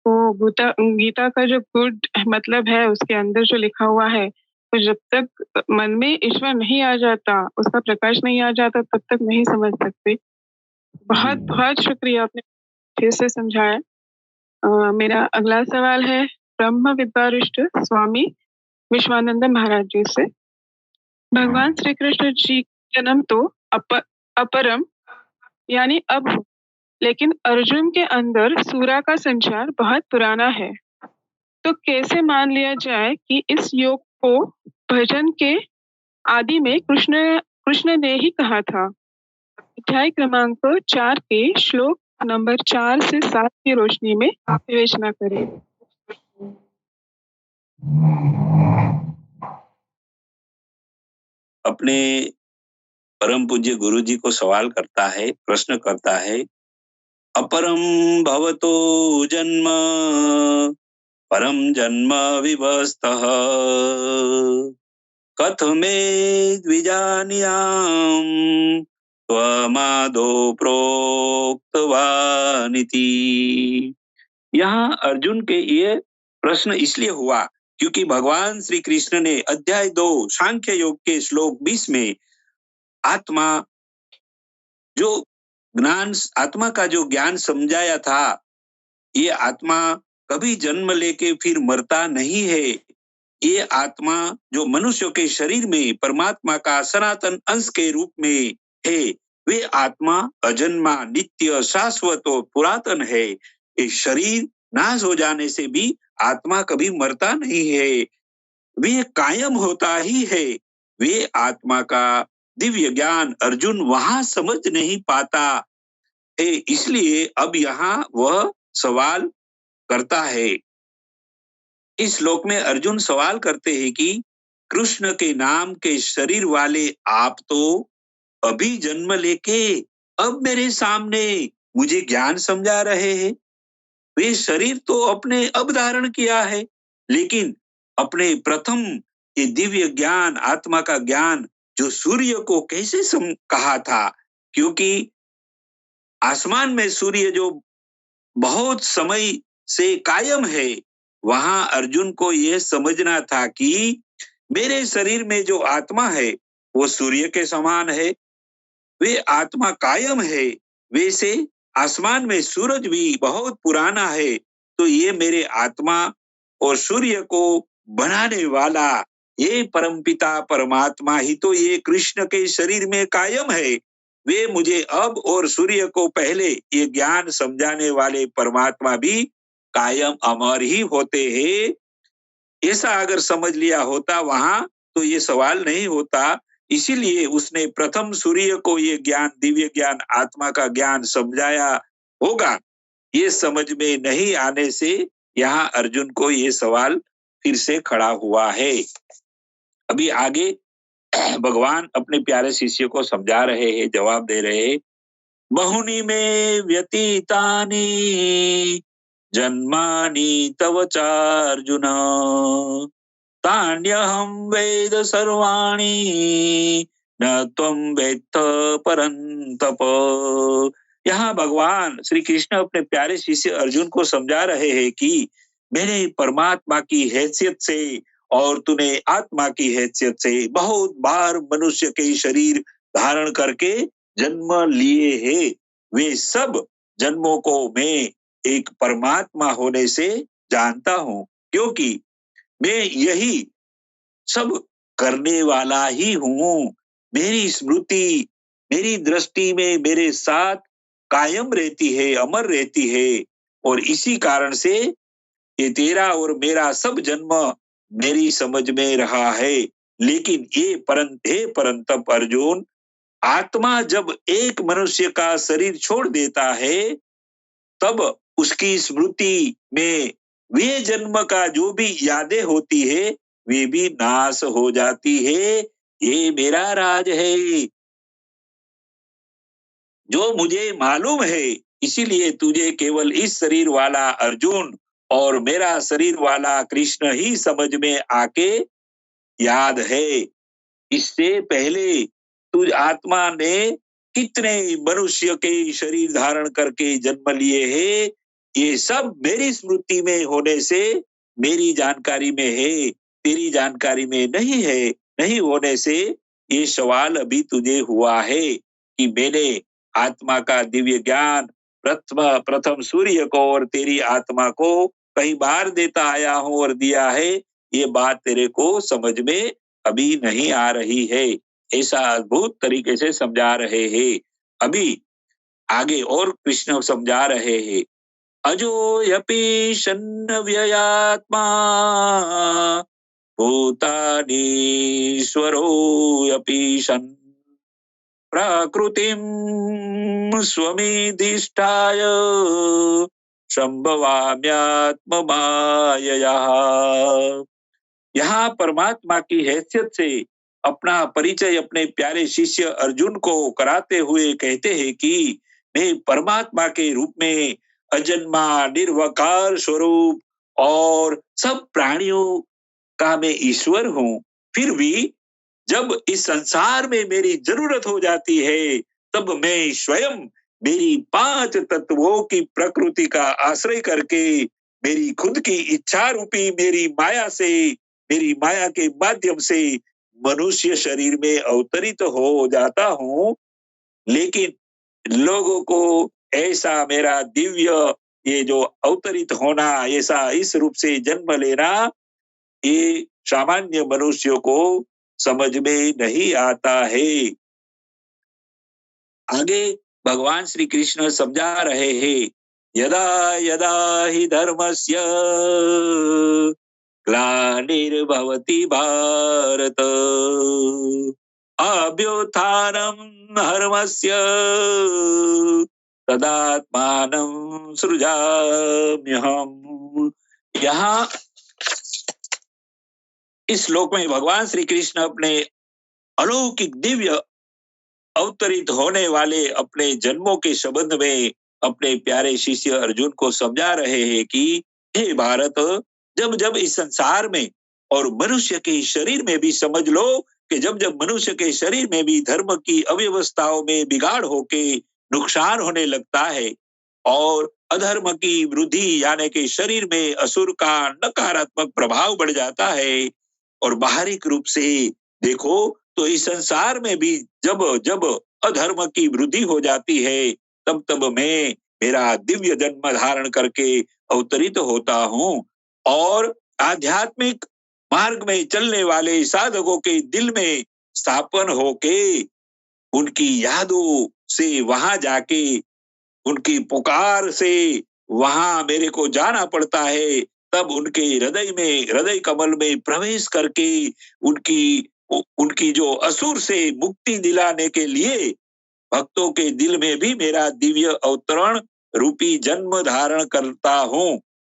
[SPEAKER 1] वो गीता का जो गुड मतलब है उसके अंदर जो लिखा हुआ है, तो जब तक मन में ईश्वर नहीं आ जाता, उसका प्रकाश नहीं आ जाता, तब तक नहीं समझ सकते। बहुत बहुत शुक्रिया, आपने फिर से समझाया। मेरा अगला सवाल है ब्रह्म विद्वारिष्ठ स्वामी विश्वानंद महाराज जी से। भगवान श्री कृष्ण जी जन्म तो अपरम यानी अब हो, लेकिन अर्जुन के अंदर सूरा का संचार बहुत पुराना है। तो कैसे मान लिया जाए कि इस योग को भजन के आदि में कृष्ण ने ही कहा था? अध्याय क्रमांक 4 के श्लोक नंबर 4 से 7 की रोशनी में विवेचना करें।
[SPEAKER 2] अपने परम पूज्य गुरु जी को सवाल करता है, प्रश्न करता है, अपरम भवतो जन्म परम जन्म विवस्तः कथमे द्विजानियाम त्वमादो प्रोक्तवानिति। यहाँ अर्जुन के ये प्रश्न इसलिए हुआ क्योंकि भगवान श्री कृष्ण ने अध्याय 2 सांख्य योग के श्लोक 20 में आत्मा का जो ज्ञान समझाया था, ये आत्मा कभी जन्म लेके फिर मरता नहीं है। ये आत्मा जो मनुष्य के शरीर में परमात्मा का सनातन अंश के रूप में है, वे आत्मा अजन्मा, नित्य, शाश्वत और पुरातन है। ये शरीर नाश हो जाने से भी आत्मा कभी मरता नहीं है, वे कायम होता ही है। वे आत्मा का दिव्य ज्ञान अर्जुन वहां समझ नहीं पाता है, इसलिए अब यहाँ वह सवाल करता है। इस श्लोक में अर्जुन सवाल करते हैं कि कृष्ण के नाम के शरीर वाले आप तो अभी जन्म लेके अब मेरे सामने मुझे ज्ञान समझा रहे हैं। वे शरीर तो अपने अब धारण किया है, लेकिन अपने प्रथम ये दिव्य ज्ञान, आत्मा का ज्ञान जो सूर्य को कैसे कहा था, क्योंकि आसमान में सूर्य जो बहुत समय से कायम है, वहां अर्जुन को यह समझना था कि मेरे शरीर में जो आत्मा है वो सूर्य के समान है, वे आत्मा कायम है। वैसे आसमान में सूरज भी बहुत पुराना है, तो ये मेरे आत्मा और सूर्य को बनाने वाला ये परमपिता परमात्मा ही तो ये कृष्ण के शरीर में कायम है। वे मुझे अब और सूर्य को पहले ये ज्ञान समझाने वाले परमात्मा भी कायम अमर ही होते हैं। ऐसा अगर समझ लिया होता वहां तो ये सवाल नहीं होता। इसीलिए उसने प्रथम सूर्य को ये ज्ञान, दिव्य ज्ञान, आत्मा का ज्ञान समझाया होगा। ये समझ में नहीं आने से यहाँ अर्जुन को ये सवाल फिर से खड़ा हुआ है। अभी आगे भगवान अपने प्यारे शिष्य को समझा रहे हैं, जवाब दे रहे हैं। बहुनी में व्यतीतानि जन्मानि तव चार्जुन तान्यहं वेद सर्वाणि न त्वं वेत्थ परन्तप। यहाँ भगवान श्री कृष्ण अपने प्यारे शिष्य अर्जुन को समझा रहे हैं कि मैंने परमात्मा की हैसियत से और तूने आत्मा की हैसियत से बहुत बार मनुष्य के शरीर धारण करके जन्म लिए हैं। वे सब जन्मों को मैं एक परमात्मा होने से जानता हूँ, क्योंकि मैं यही सब करने वाला ही हूँ। मेरी स्मृति, मेरी दृष्टि में मेरे साथ कायम रहती है, अमर रहती है, और इसी कारण से ये तेरा और मेरा सब जन्म मेरी समझ में रहा है। लेकिन ये परंतप अर्जुन, आत्मा जब एक मनुष्य का शरीर छोड़ देता है, तब उसकी स्मृति में वे जन्म का जो भी यादें होती है वे भी नाश हो जाती है। ये मेरा राज है जो मुझे मालूम है। इसीलिए तुझे केवल इस शरीर वाला अर्जुन और मेरा शरीर वाला कृष्ण ही समझ में आके याद है। इससे पहले तुझ आत्मा ने कितने मनुष्य के शरीर धारण करके जन्म लिए हैं, ये सब मेरी स्मृति में होने से मेरी जानकारी में है, तेरी जानकारी में नहीं है। नहीं होने से ये सवाल अभी तुझे हुआ है कि मैंने आत्मा का दिव्य ज्ञान प्रथम सूर्य को और तेरी आत्मा को कई बार देता आया हूं और दिया है। ये बात तेरे को समझ में अभी नहीं आ रही है। ऐसा अद्भुत तरीके से समझा रहे हैं। अभी आगे और कृष्ण समझा रहे हैं। अजोयपि शन्न व्ययात्मा भूतानीश्वरोऽपि सन् प्रकृतिं स्वमिधिष्ठाय संभवाम्यात्ममायया। यहाँ परमात्मा की हैसियत से अपना परिचय अपने प्यारे शिष्य अर्जुन को कराते हुए कहते हैं कि मैं परमात्मा के रूप में अजन्मा निर्वकार स्वरूप और सब प्राणियों का मैं ईश्वर हूँ। फिर भी जब इस संसार में मेरी जरूरत हो जाती है, तब मैं स्वयं मेरी 5 तत्वों की प्रकृति का आश्रय करके मेरी खुद की इच्छा रूपी मेरी माया से, मेरी माया के माध्यम से मनुष्य शरीर में अवतरित हो जाता हूँ। लेकिन लोगों को ऐसा मेरा दिव्य ये जो अवतरित होना, ऐसा इस रूप से जन्म लेना, ये सामान्य मनुष्यों को समझ में नहीं आता है। आगे भगवान श्री कृष्ण समझा रहे हैं। यदा यदा हि धर्मस्य ग्लानिर्भवति भारत अभ्युत्थानं धर्मस्य तदात्मानं सृजाम्यहम्। यहाँ इस श्लोक में भगवान श्री कृष्ण अपने अलौकिक दिव्य अवतरित होने वाले अपने जन्मों के संबंध में अपने प्यारे शिष्य अर्जुन को समझा रहे हैं कि हे भारत, जब जब इस संसार में और मनुष्य के शरीर में भी समझ लो कि जब जब मनुष्य के शरीर में भी धर्म की अव्यवस्थाओं में बिगाड़ होके नुकसान होने लगता है और अधर्म की वृद्धि यानी कि शरीर में असुर का नकारात्मक प्रभाव बढ़ जाता है और बाहरिक रूप से देखो तो इस संसार में भी जब जब अधर्म की वृद्धि हो जाती है तब तब मैं मेरा दिव्य जन्म धारण करके अवतरित होता हूँ और आध्यात्मिक मार्ग में चलने वाले साधकों के दिल में स्थापन होके उनकी यादों से वहां जाके उनकी पुकार से वहां मेरे को जाना पड़ता है तब उनके हृदय में हृदय कमल में प्रवेश करके उनकी उनकी जो असुर से मुक्ति दिलाने के लिए भक्तों के दिल में भी मेरा दिव्य अवतरण रूपी जन्म धारण करता हूँ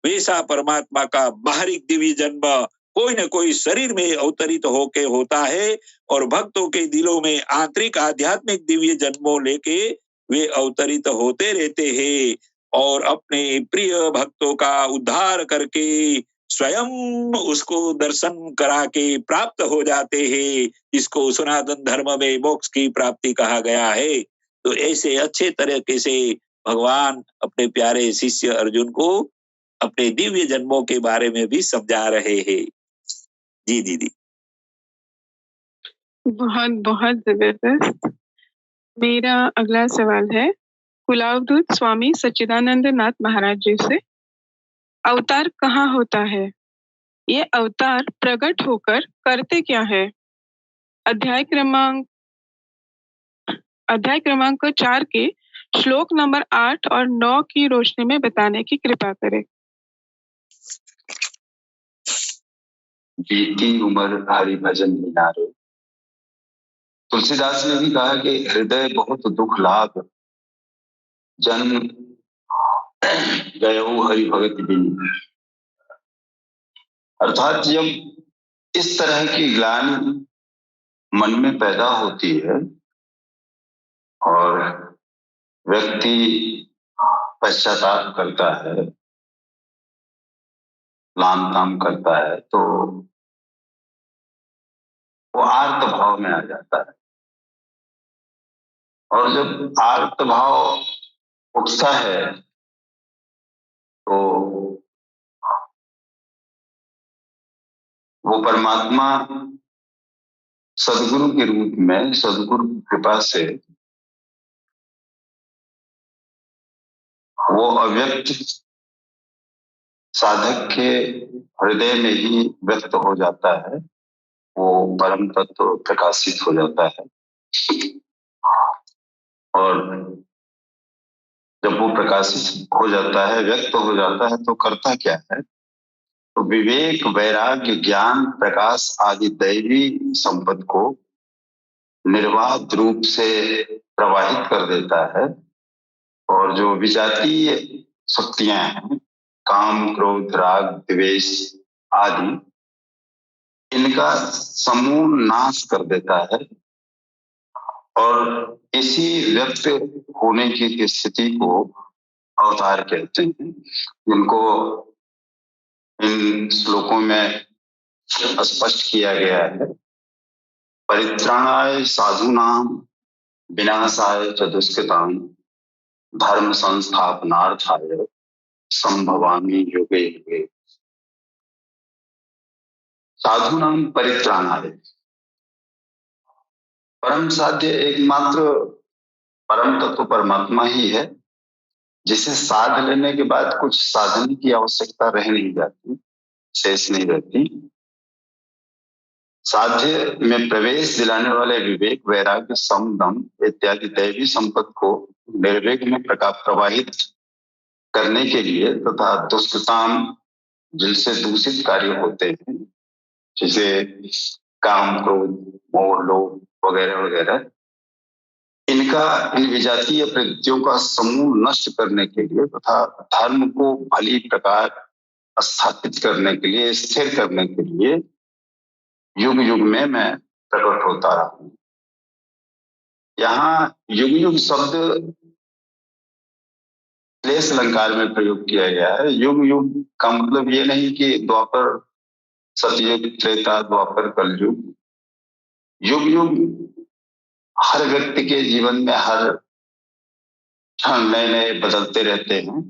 [SPEAKER 2] वैसा परमात्मा का बाहरिक दिव्य जन्म कोई न कोई शरीर में अवतरित होके होता है और भक्तों के दिलों में आंतरिक आध्यात्मिक दिव्य जन्मों लेके वे अवतरित होते रहते हैं और अपने प्रिय भक्तों का उद्धार करके स्वयं उसको दर्शन करा के प्राप्त हो जाते हैं इसको सनातन धर्म में मोक्ष की प्राप्ति कहा गया है तो ऐसे अच्छे तरीके से भगवान अपने प्यारे शिष्य अर्जुन को अपने दिव्य जन्मों के बारे में भी समझा रहे हैं जी दीदी
[SPEAKER 1] बहुत बहुत जबरदस्त। मेरा अगला सवाल है कुलावदूत स्वामी सच्चिदानंद नाथ महाराज जी से। अवतार कहाँ होता है? ये अवतार प्रकट होकर करते क्या है? अध्याय क्रमांक 4 के श्लोक नंबर 8 और 9 की रोशनी में बताने की कृपा करें।
[SPEAKER 3] बीती उम्र हरि भजन निहारे। तुलसीदास ने भी कहा कि हृदय बहुत दुख लाभ जन्म गयो हरि भगत बिन। अर्थात जब इस तरह की ग्लानि मन में पैदा होती है और व्यक्ति पश्चाताप करता है लाम ताम करता है तो वो आर्त भाव में आ जाता है और जब आर्त भाव उठता है तो वो परमात्मा सदगुरु के रूप में सदगुरु की कृपा से वो अव्यक्त साधक के हृदय में ही व्यक्त हो जाता है वो परम तत्व प्रकाशित हो जाता है और जब वो प्रकाशित हो जाता है व्यक्त हो जाता है तो करता क्या है तो विवेक वैराग्य ज्ञान प्रकाश आदि दैवी संपद को निर्बाध रूप से प्रवाहित कर देता है और जो विजातीय शक्तियां हैं काम क्रोध राग द्वेष आदि इनका समूल नाश कर देता है और इसी व्यक्त होने की स्थिति को अवतार कहते हैं जिनको इन श्लोकों में स्पष्ट किया गया है परित्राणाय साधूनाम विनाशाय च दुष्कृताम धर्म संस्थापनार्थाय संभवामि युगे युगे। साधूनाम परित्राणाय परम साध्य एकमात्र परम तत्व परमात्मा ही है जिसे साध लेने के बाद कुछ साधन की आवश्यकता रह नहीं जाती शेष नहीं रहती। साध्य में प्रवेश दिलाने वाले विवेक वैराग्य समदम इत्यादि दैवी संपद को निर्वेग में प्रवाहित करने के लिए तथा दुष्कृताम जिनसे दूषित कार्य होते हैं जैसे काम क्रोध मोह लोभ वगैरह वगैरह इनका इन विजातीय प्रवृत्तियों का समूल नष्ट करने के लिए तथा धर्म को भली प्रकार स्थापित करने के लिए स्थिर करने के लिए युग युग में मैं प्रकट होता रहा हूं। यहाँ युग युग शब्द क्लेश अलंकार में प्रयोग किया गया है। युग युग का मतलब ये नहीं कि द्वापर सतयुग, त्रेता, द्वापर, कलयुग, युग युग हर व्यक्ति के जीवन में हर क्षण नए नए बदलते रहते हैं।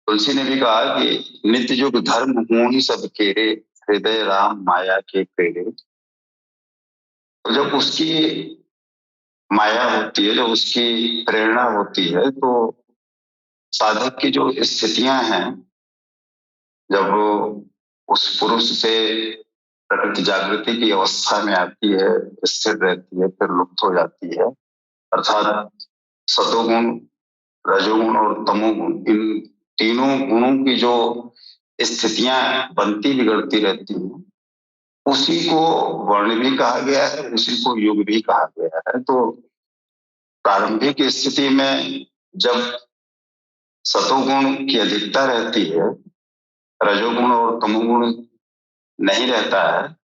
[SPEAKER 3] तुलसी ने भी कहा कि नित्य युग धर्म मोहि सब केरे, हृदय राम माया के प्रेरे। तो जब उसकी माया होती है, जब उसकी प्रेरणा होती है, तो साधक की जो स्थितियां हैं, जब वो उस पुरुष से प्रकृति जागृति की अवस्था में आती है, स्थिर रहती है, फिर लुप्त हो जाती है, अर्थात सतोगुण, रजोगुण और तमोगुण, इन तीनों गुणों की जो स्थितियां बनती बिगड़ती रहती हैं, उसी को वर्ण भी कहा गया है, उसी को युग भी कहा गया है। तो प्रारंभिक स्थिति में जब सतोगुण की अधिकता रहती है, रजोगुण और तमोगुण नहीं रहता है,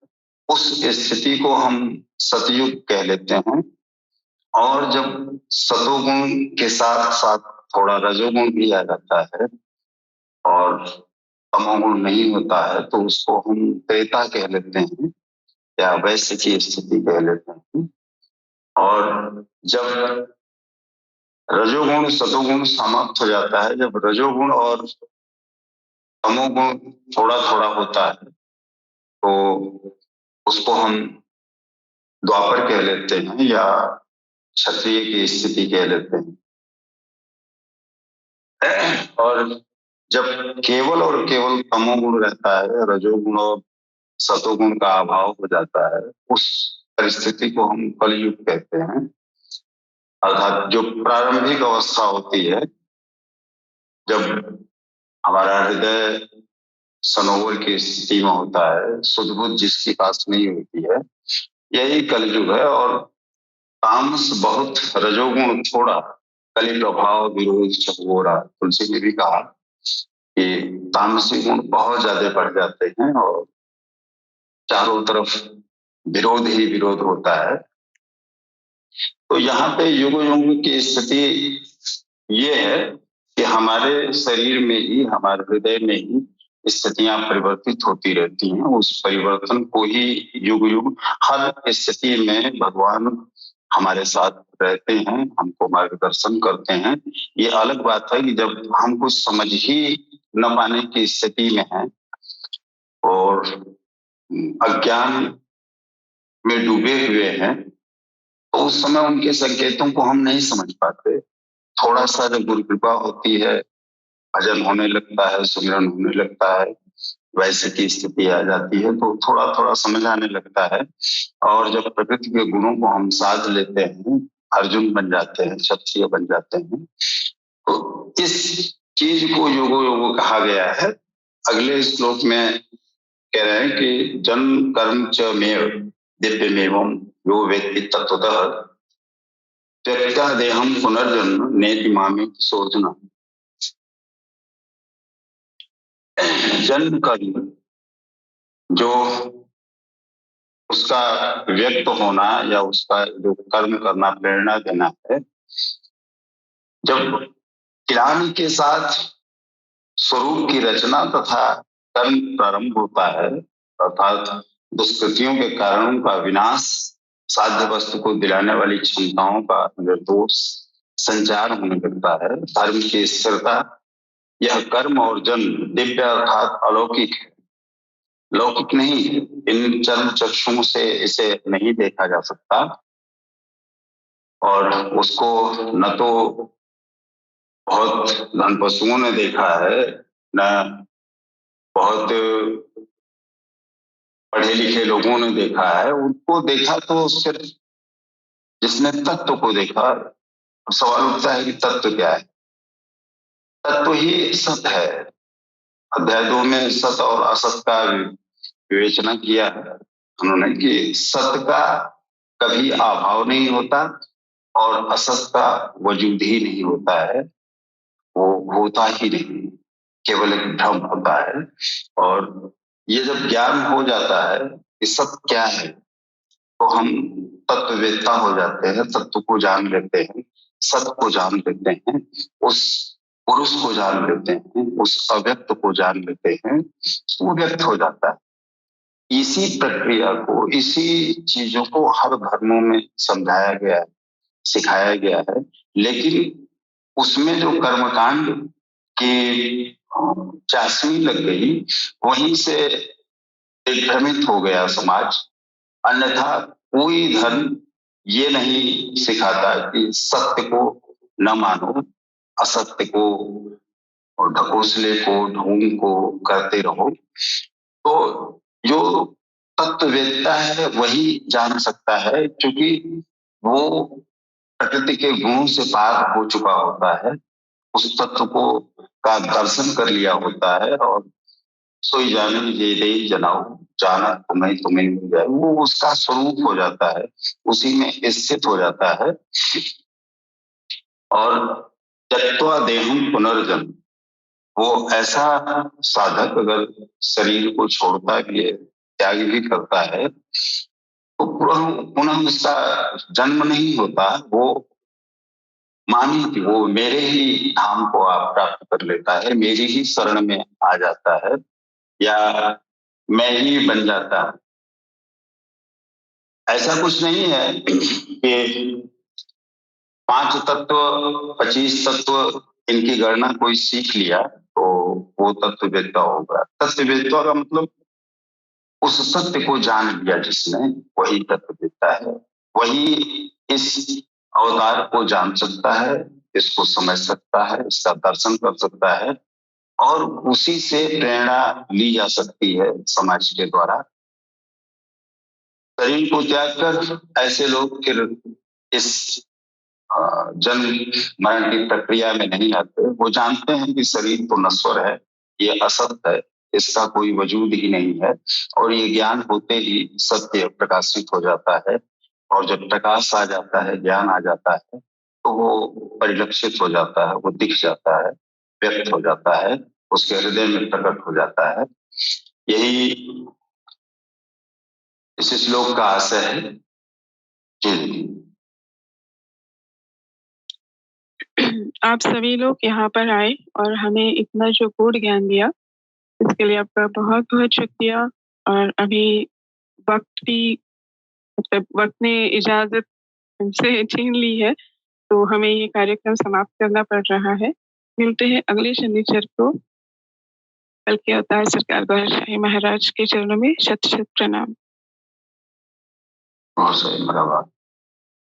[SPEAKER 3] उस स्थिति को हम सतयुग कह लेते हैं। और जब सतोगुण के साथ साथ थोड़ा रजोगुण भी आ जाता है और तमोगुण नहीं होता है, तो उसको हम त्रेता कह लेते हैं या वैश्य की स्थिति कह लेते हैं। और जब रजोगुण सतोगुण समाप्त हो जाता है, जब रजोगुण और तमोगुण थोड़ा थोड़ा होता है, तो उसको हम द्वापर कह लेते हैं या क्षत्रिय की स्थिति कह लेते हैं। और जब केवल और केवल तमोगुण रहता है, रजोगुण और सतोगुण का अभाव हो जाता है, उस परिस्थिति को हम कलयुग कहते हैं। अर्थात जो प्रारंभिक अवस्था होती है, जब हमारा हृदय सनोवर की स्थिति में होता है, शुद्ध बुद्ध जिसके पास नहीं होती है, यही कलयुग है। और तामस बहुत, रजोगुण थोड़ा, कलि प्रभाव विरोध चकोरा। तुलसी ने भी कहा कि तामसी गुण बहुत ज्यादा बढ़ जाते हैं और चारों तरफ विरोध ही विरोध होता है। तो यहाँ पे युग युग की स्थिति ये है कि हमारे शरीर में ही, हमारे हृदय में ही स्थितियां परिवर्तित होती रहती हैं। उस परिवर्तन को ही युग युग हर स्थिति में भगवान हमारे साथ रहते हैं, हमको मार्गदर्शन करते हैं। ये अलग बात है कि जब हम कुछ समझ ही न पाने की स्थिति में हैं और अज्ञान में डूबे हुए हैं, तो उस समय उनके संकेतों को हम नहीं समझ पाते। थोड़ा सा जब गुरु कृपा होती है, भजन होने लगता है, सुमिरन होने लगता है, वैसे की स्थिति आ जाती है, तो थोड़ा थोड़ा समझ आने लगता है। और जब प्रकृति के गुणों को हम साध लेते हैं, अर्जुन बन जाते हैं, क्षत्रिय बन जाते हैं, तो इस चीज को योगो योगो कहा गया है। अगले श्लोक में कह रहे हैं कि जन्म कर्म च मेव दिव्यमेवं यो वेत्ति तत्वतः त्यक्त्वा देहं पुनर्जन्म नेति मामेति सोऽर्जुन। जन्म कर्म, जो उसका व्यक्त होना या उसका जो कर्म करना, प्रेरणा देना है, जब ग्लानि के साथ स्वरूप की रचना तथा कर्म प्रारंभ होता है, अर्थात दुष्कृतियों के कारणों का विनाश, साध्य वस्तु को दिलाने वाली क्षमताओं का निर्दोष संचार होने लगता है, धर्म की स्थिरता, यह कर्म और जन्म दिव्य अर्थात अलौकिक है, लौकिक नहीं। इन चर्म चक्षुओं से इसे नहीं देखा जा सकता और उसको न तो बहुत धन पशुओं ने देखा है, न बहुत पढ़े लिखे लोगों ने देखा है। उनको देखा तो सिर्फ जिसने तत्व को देखा। सवाल उठता है कि तत्व क्या है? तत्व ही सत है। अध्याय 2 में सत और असत का विवेचना किया है उन्होंने कि सत का कभी अभाव नहीं होता और असत का वजूद ही नहीं होता है, वो होता ही नहीं, केवल एक भ्रम होता है। और ये जब ज्ञान हो जाता है कि सत क्या है, तो हम तत्ववेत्ता हो जाते हैं, तत्व को जान लेते हैं, सत को जान लेते हैं, उस पुरुष को जान लेते हैं, उस अव्यक्त को जान लेते हैं, वो व्यक्त हो जाता है। इसी प्रक्रिया को, इसी चीजों को हर धर्मों में समझाया गया है, सिखाया गया है। लेकिन उसमें जो कर्मकांड की चाशनी लग गई, वहीं से भ्रमित हो गया समाज। अन्यथा कोई धर्म ये नहीं सिखाता कि सत्य को न मानो, असत्य को और ढकोसले को, ढोंग को करते रहो। तो जो तत्ववेत्ता है वही जान सकता है, क्योंकि वो प्रकृति के गुणों से पार हो चुका होता है, उस तत्व को का दर्शन कर लिया होता है। और सोई जाने ये रे जनाओ, जाना तुम्हें तुम्हें मिल जाए, वो उसका स्वरूप हो जाता है, उसी में स्थित हो जाता है। और त्यक्त्वा देहं पुनर्जन्म, वो ऐसा साधक अगर शरीर को छोड़ता भी है, त्याग भी करता है, तो पुनः उसका जन्म नहीं होता। वो मानी कि वो मेरे ही धाम को आप प्राप्त कर लेता है, मेरी ही शरण में आ जाता है, या मैं ही बन जाता है। ऐसा कुछ नहीं है कि 5 तत्व 25 तत्व इनकी गणना कोई सीख लिया तो वो तत्ववेत्ता होगा। तत्ववेत्ता का मतलब उस सत्य को जान लिया जिसने, वही तत्ववेत्ता है। वही इस अवतार को जान सकता है, इसको समझ सकता है, इसका दर्शन कर सकता है, और उसी से प्रेरणा ली जा सकती है समाज के द्वारा। शरीर को त्याग कर ऐसे लोग फिर इस जन्म मरण की प्रक्रिया में नहीं आते। वो जानते हैं कि शरीर तो नश्वर है, ये असत्य है, इसका कोई वजूद ही नहीं है। और ये ज्ञान होते ही सत्य प्रकाशित हो जाता है, और जब प्रकाश आ जाता है, ज्ञान आ जाता है, तो वो परिलक्षित हो जाता है, वो दिख जाता है, व्यक्त हो जाता है, उसके हृदय में प्रकट हो जाता है। यही इस श्लोक का आशय है। जी
[SPEAKER 1] आप सभी लोग यहाँ पर आए और हमें इतना जो गूढ़ ज्ञान दिया, इसके लिए आपका बहुत बहुत शुक्रिया। और अभी वक्त भी, मतलब वक्त ने इजाजत हमसे छीन ली है, तो हमें ये कार्यक्रम समाप्त करना पड़ रहा है। मिलते हैं अगले शनिचर को। कल के अवतार सरकार बादशाही महाराज के चरणों में शत शत प्रणाम।
[SPEAKER 3] बहुत सही, बराबर।